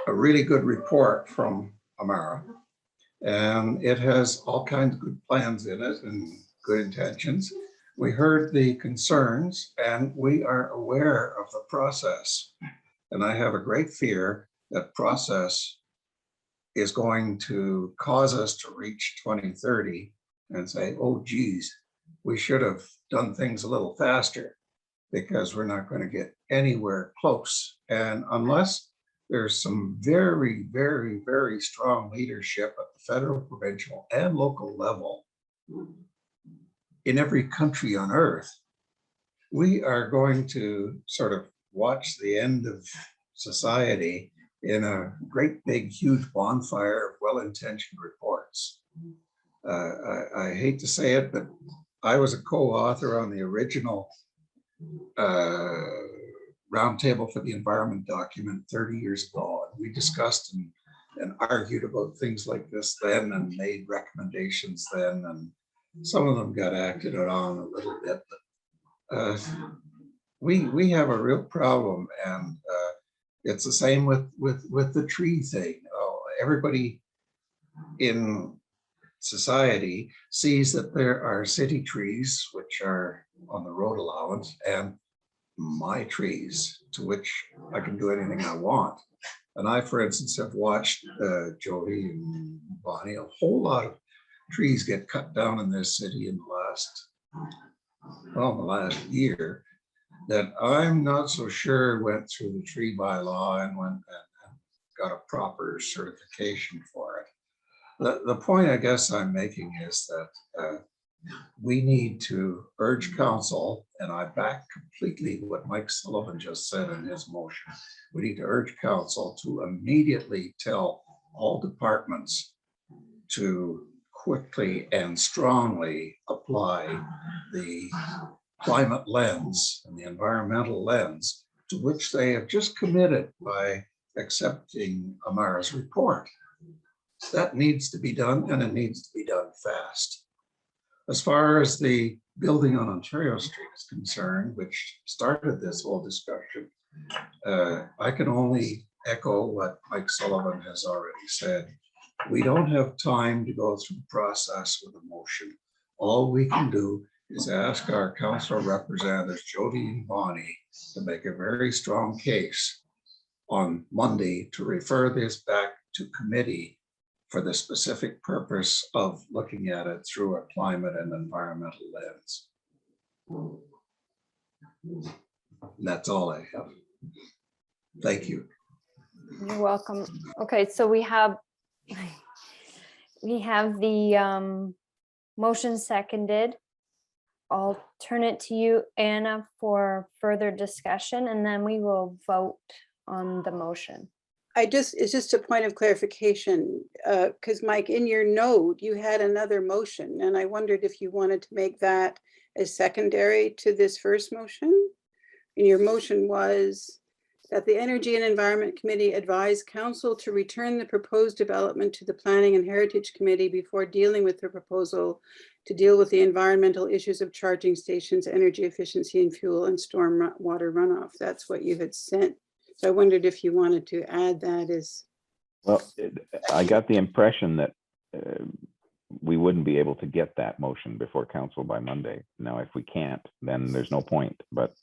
a really good report from Amara, and it has all kinds of good plans in it and good intentions. We heard the concerns, and we are aware of the process. And I have a great fear that process is going to cause us to reach 2030 and say, oh, geez, we should have done things a little faster, because we're not going to get anywhere close. And unless there's some very, very, very strong leadership at the federal, provincial, and local level in every country on earth, we are going to sort of watch the end of society in a great big huge bonfire of well-intentioned reports. I hate to say it, but I was a co-author on the original Roundtable for the Environment document 30 years ago. And we discussed and argued about things like this then, and made recommendations then, and some of them got acted on a little bit. But we have a real problem, and it's the same with the tree thing. Everybody in society sees that there are city trees which are on the road allowance, and my trees to which I can do anything I want. And I, for instance, have watched Jody and Bonnie, a whole lot of trees get cut down in this city in the last year, that I'm not so sure went through the tree bylaw and went and got a proper certification for it. The point I guess I'm making is that we need to urge council, and I back completely what Mike Sullivan just said in his motion. We need to urge council to immediately tell all departments to quickly and strongly apply the climate lens and the environmental lens to which they have just committed by accepting Amara's report. That needs to be done, and it needs to be done fast. As far as the building on Ontario Street is concerned, which started this whole discussion, I can only echo what Mike Sullivan has already said. We don't have time to go through the process with a motion. All we can do is ask our council representatives, Jody and Bonnie, to make a very strong case on Monday to refer this back to committee for the specific purpose of looking at it through a climate and environmental lens. And that's all I have. Thank you. You're welcome. Okay, so we have the motion seconded. I'll turn it to you, Anna, for further discussion, and then we will vote on the motion. It's just a point of clarification, because Mike, in your note, you had another motion, and I wondered if you wanted to make that as secondary to this first motion. And your motion was that the Energy and Environment Committee advised council to return the proposed development to the Planning and Heritage Committee before dealing with the proposal to deal with the environmental issues of charging stations, energy efficiency and fuel, and storm water runoff. That's what you had sent. So I wondered if you wanted to add that as. Well, I got the impression that we wouldn't be able to get that motion before council by Monday. Now, if we can't, then there's no point, but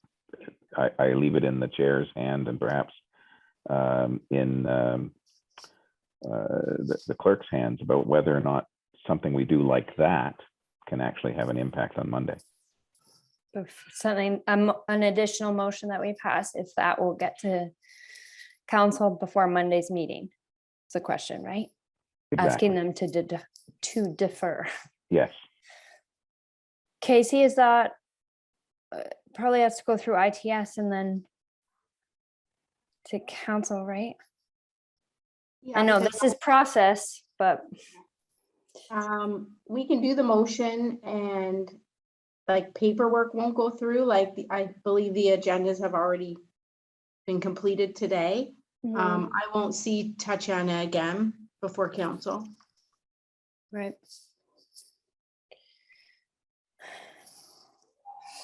I leave it in the chair's hand, and perhaps in the clerk's hands about whether or not something we do like that can actually have an impact on Monday. Something, an additional motion that we pass, if that will get to council before Monday's meeting. It's a question, right? Asking Exactly. them to defer. Yes. Casey, is that probably has to go through ITS and then to council, right? Yeah, I know because, this is process, but we can do the motion and like paperwork won't go through, like I believe the agendas have already been completed today. mhm, I won't see Tatiana again before council. right.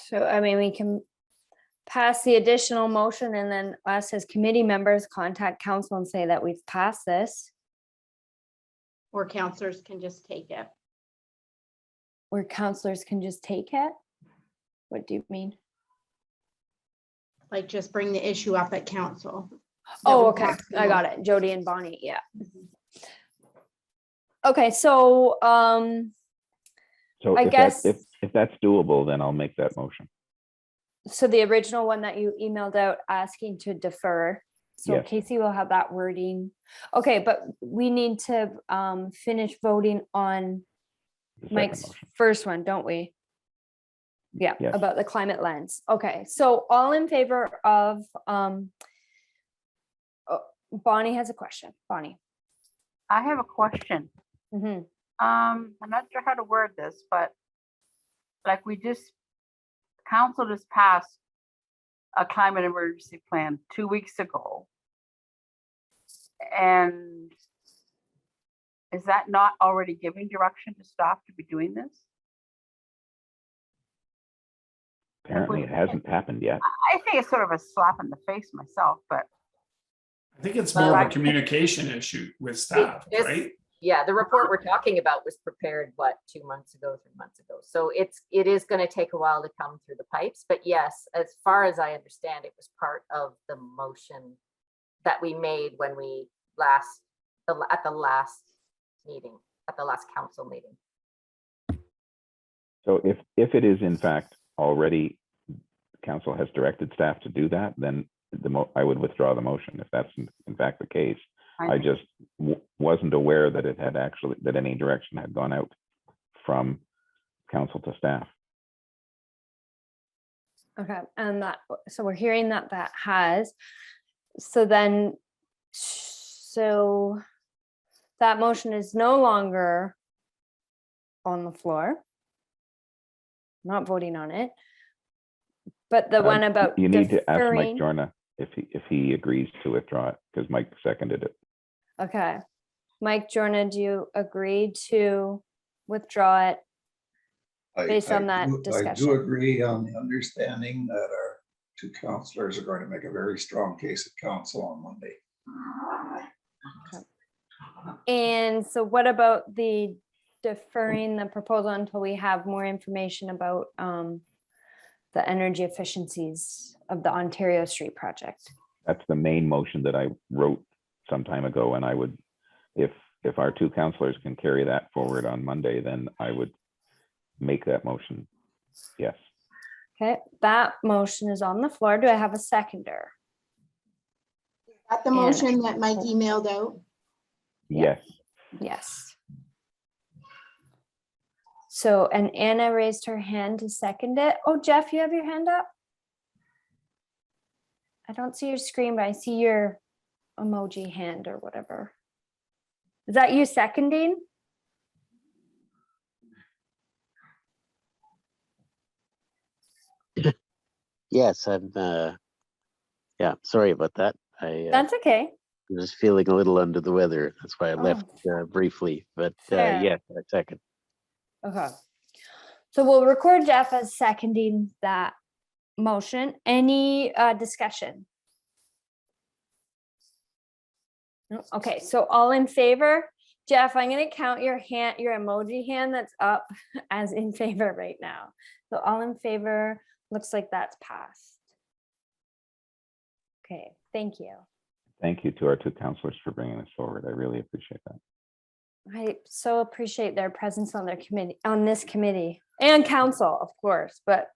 So, I mean, we can pass the additional motion and then us as committee members contact council and say that we've passed this, Or counselors can just take it. where counselors can just take it. What do you mean? Like just bring the issue up at council. Oh, okay, I got it. Jody and Bonnie, yeah. Okay, so, So I if guess- if that's doable, then I'll make that motion. so the original one that you emailed out asking to defer. So Yes. Casey will have that wording. Okay, but we need to finish voting on The second Mike's motion. first one, don't we? Yeah, Yes. about the climate lens. Okay, so all in favor of, Bonnie has a question. Bonnie. I have a question. Mhm. I'm not sure how to word this, but like council just passed a climate emergency plan 2 weeks ago. And is that not already giving direction to staff to be doing this? Apparently it hasn't happened yet. I think it's sort of a slap in the face myself, but I think it's more of a Well, communication issue with staff, This- right? Yeah, the report we're talking about was prepared, what, 2 months ago, 3 months ago. So it is going to take a while to come through the pipes. But yes, as far as I understand, it was part of the motion that we made when we at the last meeting, at the last council meeting. So if it is in fact already, council has directed staff to do that, then I would withdraw the motion if that's in fact the case. I just wasn't aware that it had actually, that any direction had gone out from council to staff. Okay, and that, so we're hearing that has, so then, so that motion is no longer on the floor. Not voting on it. But the one about You need to ask Mike deferring- Jorna if he agrees to withdraw it, because Mike seconded it. Okay, Mike Jorna, do you agree to withdraw it? Based on that I discussion. do agree on the understanding that our two counselors are going to make a very strong case at council on Monday. And so what about the deferring the proposal until we have more information about the energy efficiencies of the Ontario Street project? That's the main motion that I wrote some time ago, and I would, if our two counselors can carry that forward on Monday, then I would make that motion. Yes. Okay, that motion is on the floor. Do I have a seconder? At the And- motion that Mike emailed out. Yes. Yes. So, and Anna raised her hand to second it. Oh, Jeff, you have your hand up? I don't see your screen, but I see your emoji hand or whatever. Is that you seconding? Yes, I'm, yeah, sorry about that. That's okay. Was feeling a little under the weather. That's why I Oh. left briefly, but Fair. yes, a second. Okay. So we'll record Jeff as seconding that motion. Any discussion? No? Okay, so all in favor? Jeff, I'm gonna count your hand, your emoji hand that's up as in favor right now. So all in favor, looks like that's passed. Okay, thank you. Thank you to our two counselors for bringing this forward. I really appreciate that. I so appreciate their presence on their committee, on this committee, and council, of course, but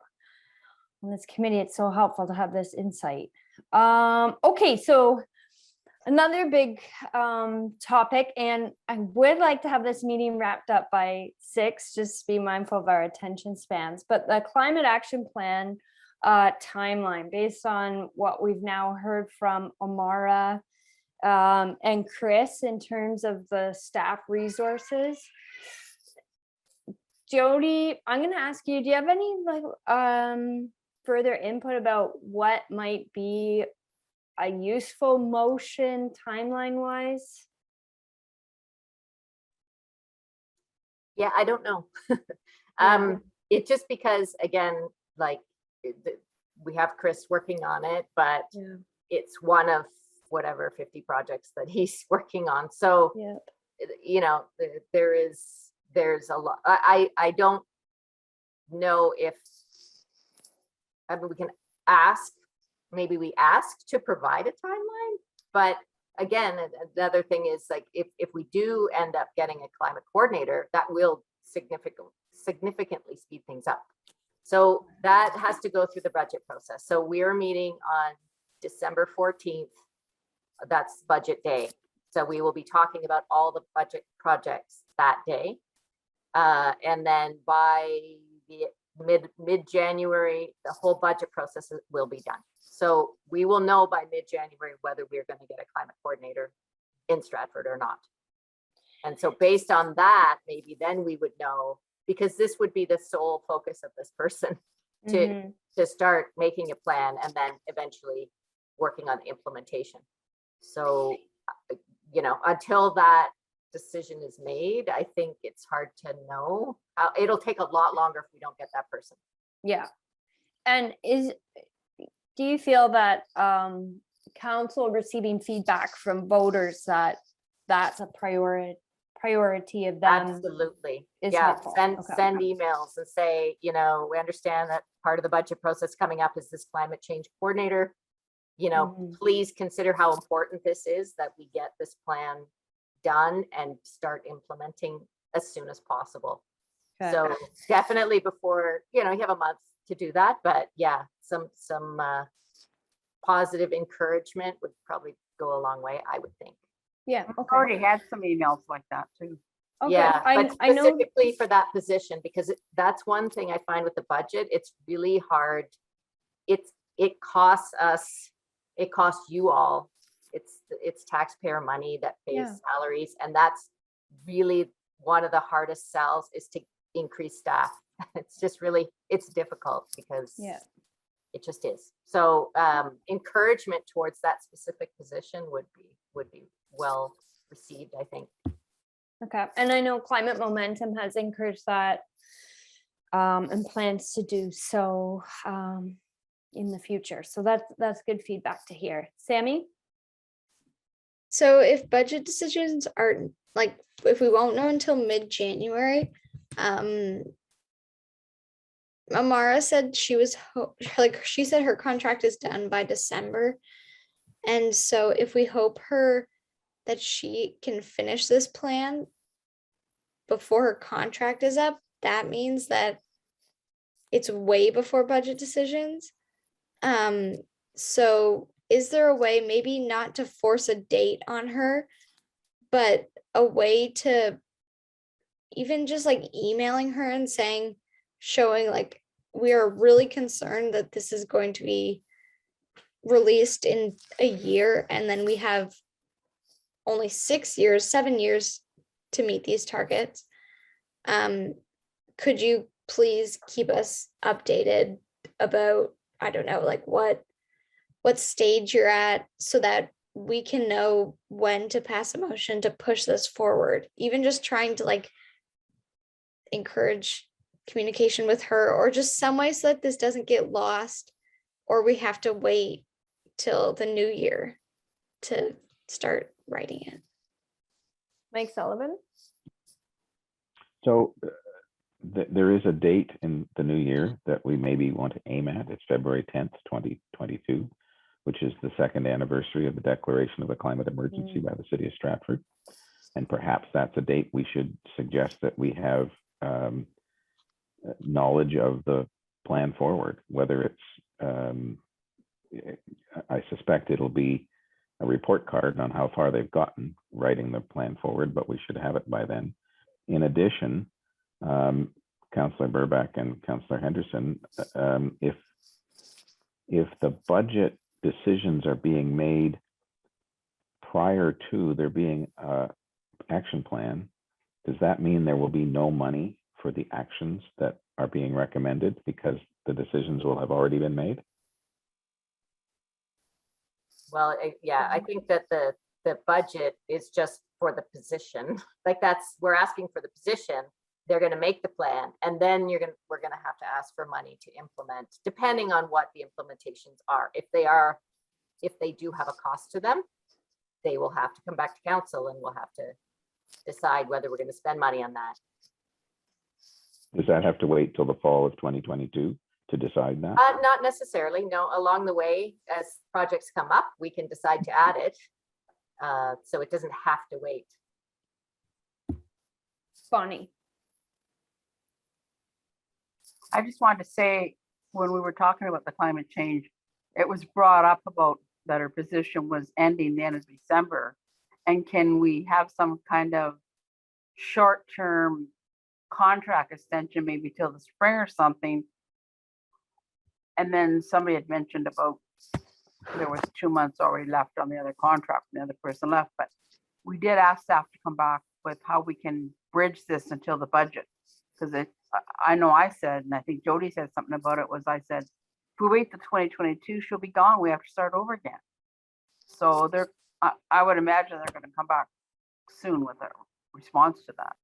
on this committee, it's so helpful to have this insight. Okay, so another big topic, and I would like to have this meeting wrapped up by 6, just be mindful of our attention spans, but the climate action plan timeline, based on what we've now heard from Amara and Chris in terms of the staff resources. Jody, I'm going to ask you, do you have any further input about what might be a useful motion timeline wise? Yeah, I don't know. It just because, again, like we have Chris working on it, but it's one of whatever 50 projects that he's working on. So, you know, there's a lot. I don't know if, I mean, we can ask, maybe we ask to provide a timeline, but again, another thing is like, if we do end up getting a climate coordinator, that will significantly speed things up. So that has to go through the budget process. So we're meeting on December 14th. That's budget day. So we will be talking about all the budget projects that day. And then by the mid-January, the whole budget process will be done. So we will know by mid-January whether we're going to get a climate coordinator in Stratford or not. And so based on that, maybe then we would know, because this would be the sole focus of this person to start making a plan and then eventually working on implementation. So, you know, until that decision is made, I think it's hard to know. It'll take a lot longer if we don't get that person. Yeah. And do you feel that council receiving feedback from voters that that's a priority of them? Absolutely. Is yeah. helpful. Send emails and say, you know, we understand that part of the budget process coming up is this climate change coordinator. You know, please consider how important this is, that we get this plan done and start implementing as soon as possible. Okay. So definitely before, you know, you have a month to do that, but yeah, some positive encouragement would probably go a long way, I would think. Yeah. Okay. I've already had some emails like that too. Okay. Yeah, but specifically for that position, because that's one thing I find with the budget, it's really hard. It costs us, it costs you all, it's taxpayer money that pays salaries, and that's really one of the hardest sells, is to increase staff. It's just really, it's difficult because it just is. So encouragement towards that specific position would be well received, I think. Okay, and I know Climate Momentum has encouraged that and plans to do so in the future. So that's good feedback to hear. Sammy? So if budget decisions are like, if we won't know until mid-January, Amara said she was she said her contract is done by December. And so if we hope that she can finish this plan before her contract is up, that means that it's way before budget decisions. So is there a way, maybe not to force a date on her, but a way to even just like emailing her and saying, showing like, we are really concerned that this is going to be released in a year, and then we have only 7 years to meet these targets. Could you please keep us updated about, I don't know, like what stage you're at, so that we can know when to pass a motion to push this forward? Even just trying to like encourage communication with her, or just some way so that this doesn't get lost, or we have to wait till the new year to start writing it. Mike Sullivan? So there is a date in the new year that we maybe want to aim at. It's February 10th, 2022, which is the second anniversary of the declaration of a climate emergency by the city of Stratford. And perhaps that's a date we should suggest that we have knowledge of the plan forward, whether it's, I suspect it'll be a report card on how far they've gotten writing the plan forward, but we should have it by then. In addition, Councillor Burback and Councillor Henderson, if the budget decisions are being made prior to there being an action plan, does that mean there will be no money for the actions that are being recommended because the decisions will have already been made? Well, yeah, I think that the budget is just for the position. Like we're asking for the position. They're going to make the plan, and then we're going to have to ask for money to implement, depending on what the implementations are. If they do have a cost to them, they will have to come back to council, and we'll have to decide whether we're going to spend money on that. Does that have to wait till the fall of 2022 to decide that? Not necessarily. No, along the way, as projects come up, we can decide to add it. So it doesn't have to wait. Bonnie. I just wanted to say, when we were talking about the climate change, it was brought up about that her position was ending the end of December. And can we have some kind of short-term contract extension, maybe till the spring or something? And then somebody had mentioned about there was 2 months already left on the other contract, and the other person left, but we did ask staff to come back with how we can bridge this until the budget. Because I know I said, and I think Jody said something about it, was I said, if we wait till 2022, she'll be gone. We have to start over again. So I would imagine they're going to come back soon with a response to that.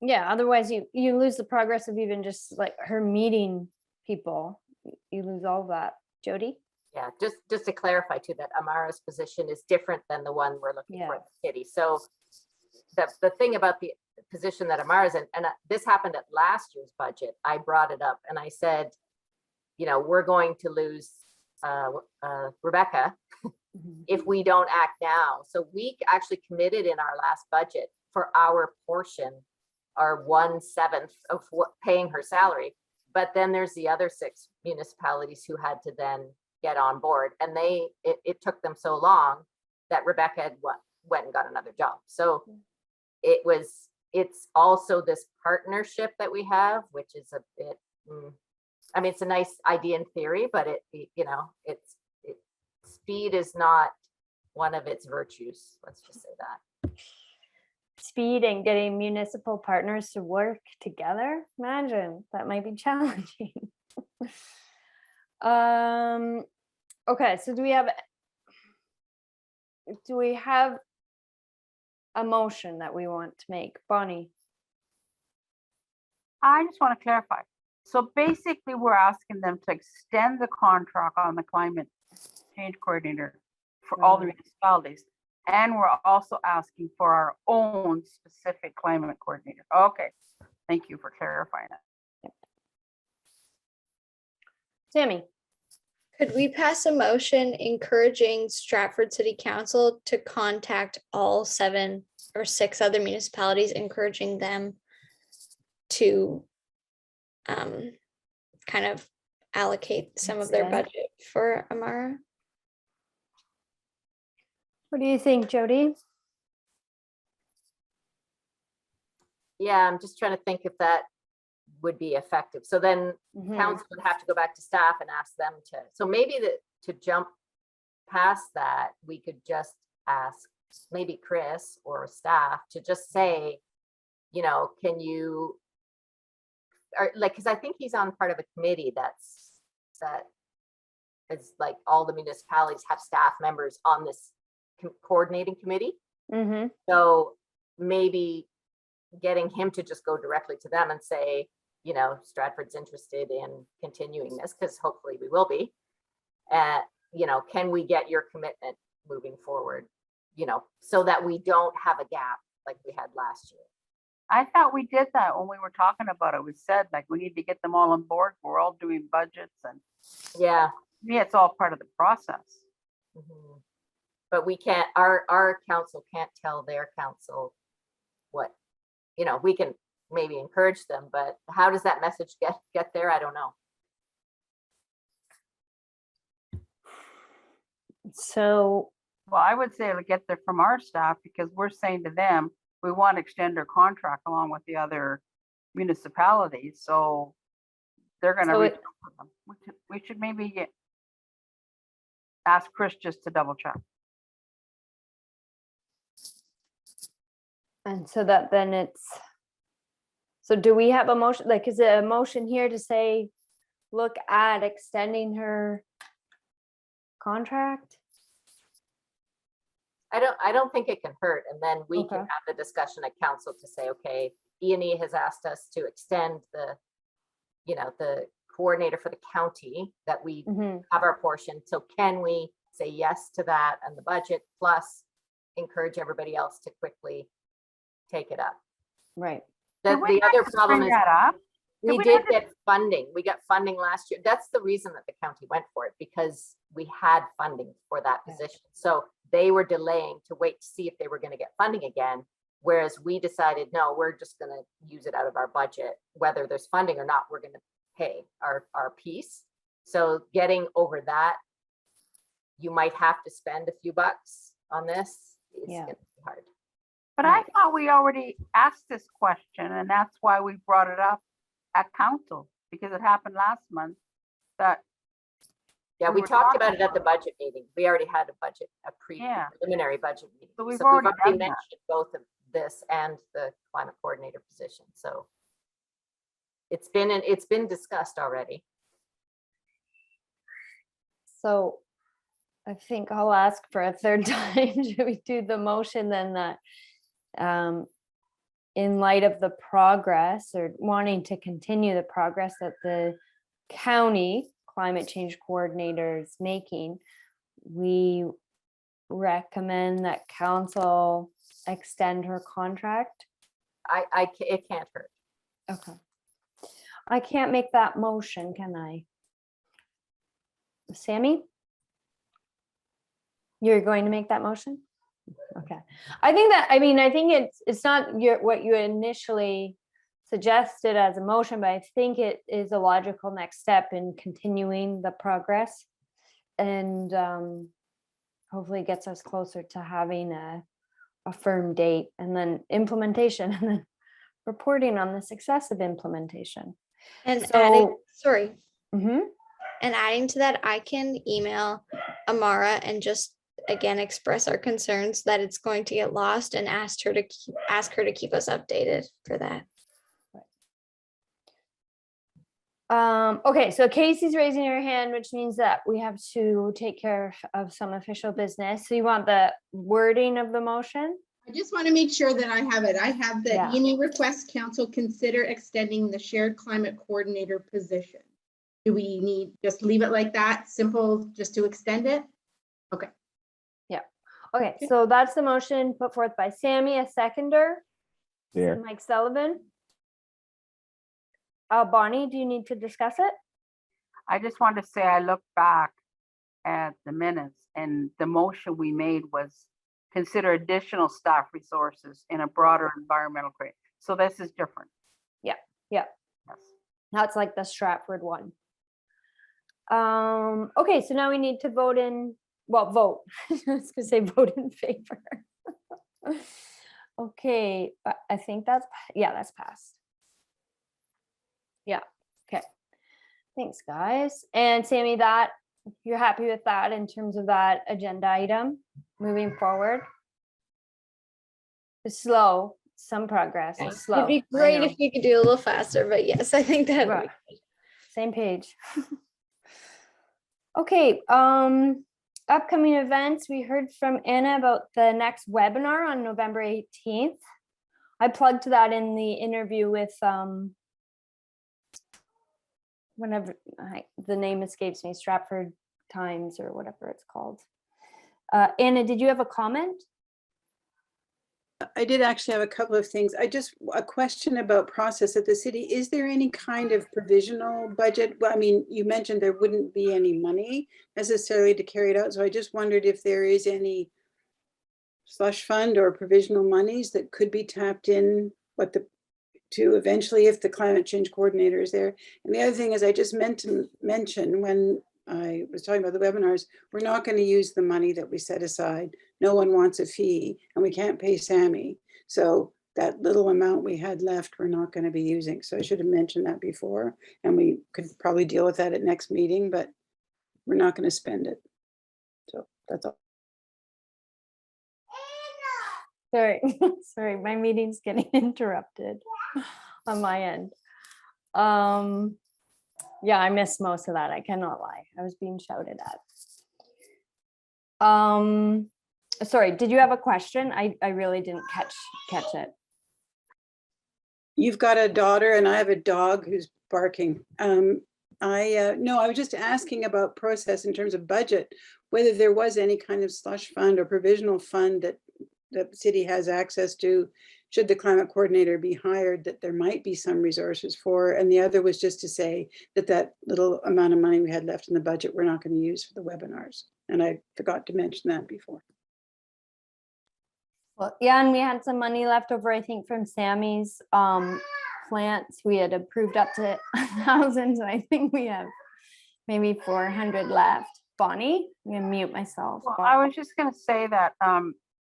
Yeah, otherwise you lose the progress of even just like her meeting people. You lose all of that. Jody? Yeah, just to clarify too, that Amara's position is different than the one we're looking for at the city. So the thing about the position that Amara's in, and this happened at last year's budget, I brought it up and I said, we're going to lose Rebecca if we don't act now. So we actually committed in our last budget for our portion, our 1/7 of what paying her salary. But then there's the other 6 municipalities who had to then get on board, and it took them so long that Rebecca had went and got another job. So it's also this partnership that we have, which is a bit, I mean, it's a nice idea in theory, but speed is not one of its virtues. Let's just say that. Speed and getting municipal partners to work together. Imagine that might be challenging. Okay, so do we have a motion that we want to make? Bonnie? I just want to clarify. So basically, we're asking them to extend the contract on the climate change coordinator for all the municipalities. And we're also asking for our own specific climate coordinator. Okay, thank you for clarifying that. Yep. Sammy? Could we pass a motion encouraging Stratford City Council to contact all 7 or 6 other municipalities, encouraging them to kind of allocate some of their budget for Amara? What do you think, Jody? Yeah, I'm just trying to think if that would be effective. So then council would have to go back to staff and ask them so maybe to jump past that, we could just ask maybe Chris or staff to just say, can you, or like, because I think he's on part of a committee that is like all the municipalities have staff members on this coordinating committee. So maybe getting him to just go directly to them and say, Stratford's interested in continuing this, because hopefully we will be. Can we get your commitment moving forward, so that we don't have a gap like we had last year. I thought we did that when we were talking about it. We said like we need to get them all on board. We're all doing budgets, and yeah, it's all part of the process. but we can't, our council can't tell their council what, you know, we can maybe encourage them, but how does that message get there? I don't know. So, Well, I would say to get there from our staff, because we're saying to them, we want to extend our contract along with the other municipalities, so they're gonna So reach it- out to them. We should maybe ask Chris just to double check. and so that then it's, so do we have a motion, like, is it a motion here to say, look at extending her contract? I don't think it can hurt. And then we can Okay. have the discussion at council to say, okay, E&E has asked us to extend the, you know, the coordinator for the county that we Mhm. have our portion. So can we say yes to that and the budget, plus encourage everybody else to quickly take it up? Right. The Did we other not problem bring is that up? we we did not get funding. We got funding last year. That's the reason that the county went for it, because we had funding for that Yeah. position. So they were delaying to wait to see if they were going to get funding again. Whereas we decided, no, we're just going to use it out of our budget, whether there's funding or not, we're going to pay our piece. So getting over that, you might have to spend a few bucks on this. It's Yeah. going to be hard. But I thought we already asked this question, and that's why we brought it up at council, because it happened last month that, Yeah, We we were talked talking about it at the about budget meeting. We already had a budget, a Yeah. preliminary budget meeting. So we've already done that. mentioned both of this and the climate coordinator position. So it's been discussed already. So I think I'll ask for a third time. Should we do the motion then that in light of the progress or wanting to continue the progress that the county climate change coordinator is making, we recommend that council extend her contract? It can't hurt. Okay. I can't make that motion, can I? Sammy? You're going to make that motion? Okay. I think it's not what you initially suggested as a motion, but I think it is a logical next step in continuing the progress and hopefully gets us closer to having a firm date and then implementation and then reporting on the success of implementation. And So- adding, sorry, Mhm. and adding to that, I can email Amara and just again express our concerns that it's going to get lost and ask her to keep us updated for that. Okay, so Casey's raising her hand, which means that we have to take care of some official business. So you want the wording of the motion? I just want to make sure that I have it. I have the Yeah. E&E request council consider extending the shared climate coordinator position. Do we need, just leave it like that, simple, just to extend it? Okay. Okay, so that's the motion put forth by Sammy, a seconder. There. Mike Sullivan. Bonnie, do you need to discuss it? I just wanted to say, I look back at the minutes, and the motion we made was consider additional staff resources in a broader environmental grade. So this is different. Yeah. Yes. That's like the Stratford one. Okay, so now we need to vote. I was gonna say vote in favor. Okay, I think that's passed. Yeah, okay. Thanks, guys. And Sammy, that you're happy with that in terms of that agenda item moving forward? It's slow, some progress, it's slow. It'd be I great know. if you could do a little faster, but yes, I think that would Right. be Same page. Okay, upcoming events. We heard from Anna about the next webinar on November 18th. I plugged that in the interview with whenever the name escapes me, Stratford Times or whatever it's called. Anna, did you have a comment? I did actually have a couple of things. A question about process at the city. Is there any kind of provisional budget? Well, I mean, you mentioned there wouldn't be any money necessarily to carry it out. So I just wondered if there is any slush fund or provisional monies that could be tapped in to eventually if the climate change coordinator is there. And the other thing is I just meant to mention when I was talking about the webinars, we're not going to use the money that we set aside. No one wants a fee and we can't pay Sammy. So that little amount we had left, we're not going to be using. So I should have mentioned that before, and we could probably deal with that at next meeting, but we're not going to spend it. So that's all. Sorry, sorry, my meeting's getting interrupted on my end. Yeah, I missed most of that. I cannot lie. I was being shouted at. Sorry, did you have a question? I really didn't catch it. You've got a daughter and I have a dog who's barking. No, I was just asking about process in terms of budget, whether there was any kind of slush fund or provisional fund that the city has access to, should the climate coordinator be hired, that there might be some resources for. And the other was just to say that that little amount of money we had left in the budget, we're not going to use for the webinars. And I forgot to mention that before. Well, yeah, and we had some money left over, I think, from Sammy's plants. We had approved up to 1,000, so I think we have maybe 400 left. Bonnie, I'm gonna mute myself. Well, I was just gonna say that,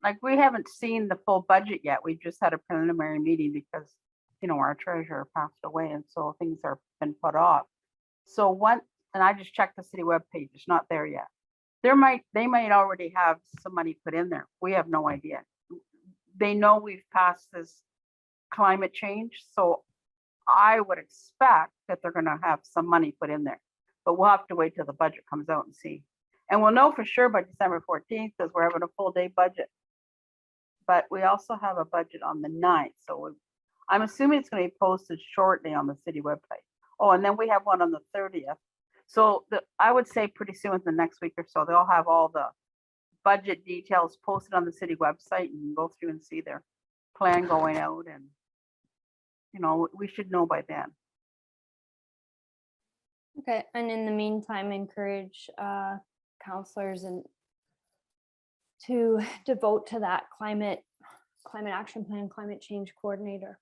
like, we haven't seen the full budget yet. We've just had a preliminary meeting because, you know, our treasurer passed away, and so things are been put off. So and I just checked the city webpage, it's not there yet. They might already have some money put in there. We have no idea. They know we've passed this climate change, so I would expect that they're gonna have some money put in there, but we'll have to wait till the budget comes out and see. And we'll know for sure by December 14th because we're having a full day budget. But we also have a budget on the 9th, so I'm assuming it's going to be posted shortly on the city website. Oh, and then we have one on the 30th. So I would say pretty soon, within the next week or so, they'll have all the budget details posted on the city website, and you can go through and see their plan going out, and you know, we should know by then. Okay, and in the meantime, encourage counselors and to devote to that climate action plan, climate change coordinator.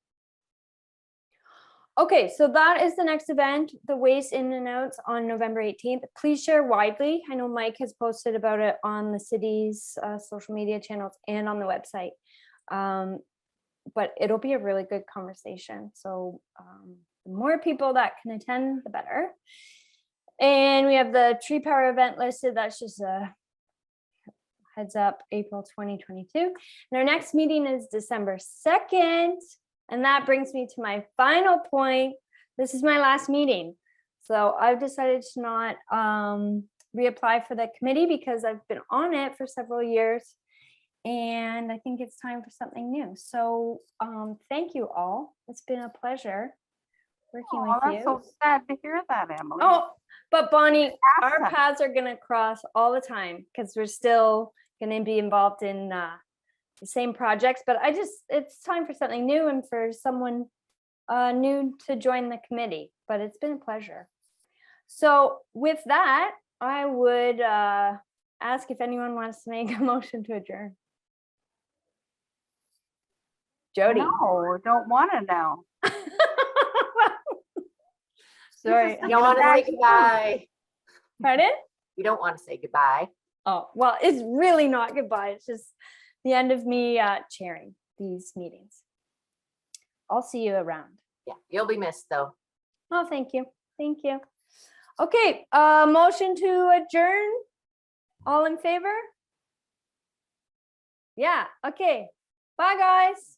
Okay, so that is the next event, the waste in and outs on November 18th. Please share widely. I know Mike has posted about it on the city's social media channels and on the website. But it'll be a really good conversation. So the more people that can attend, the better. And we have the tree power event listed. That's just a heads up, April 2022. And our next meeting is December 2nd. And that brings me to my final point. This is my last meeting. So I've decided to not reapply for the committee because I've been on it for several years. And I think it's time for something new. So thank you all. It's been a pleasure working with you. That's so sad to hear that, Emily. Oh, but Bonnie, our paths are going to cross all the time because we're still going to be involved in the same projects. But it's time for something new and for someone new to join the committee. But it's been a pleasure. So with that, I would ask if anyone wants to make a motion to adjourn. Jody. No, don't want to now. Sorry. You don't want to say goodbye. Pardon? You don't want to say goodbye. Oh, well, it's really not goodbye. It's just the end of me chairing these meetings. I'll see you around. Yeah, you'll be missed though. Oh, thank you. Thank you. Okay, motion to adjourn. All in favor? Yeah, okay. Bye, guys.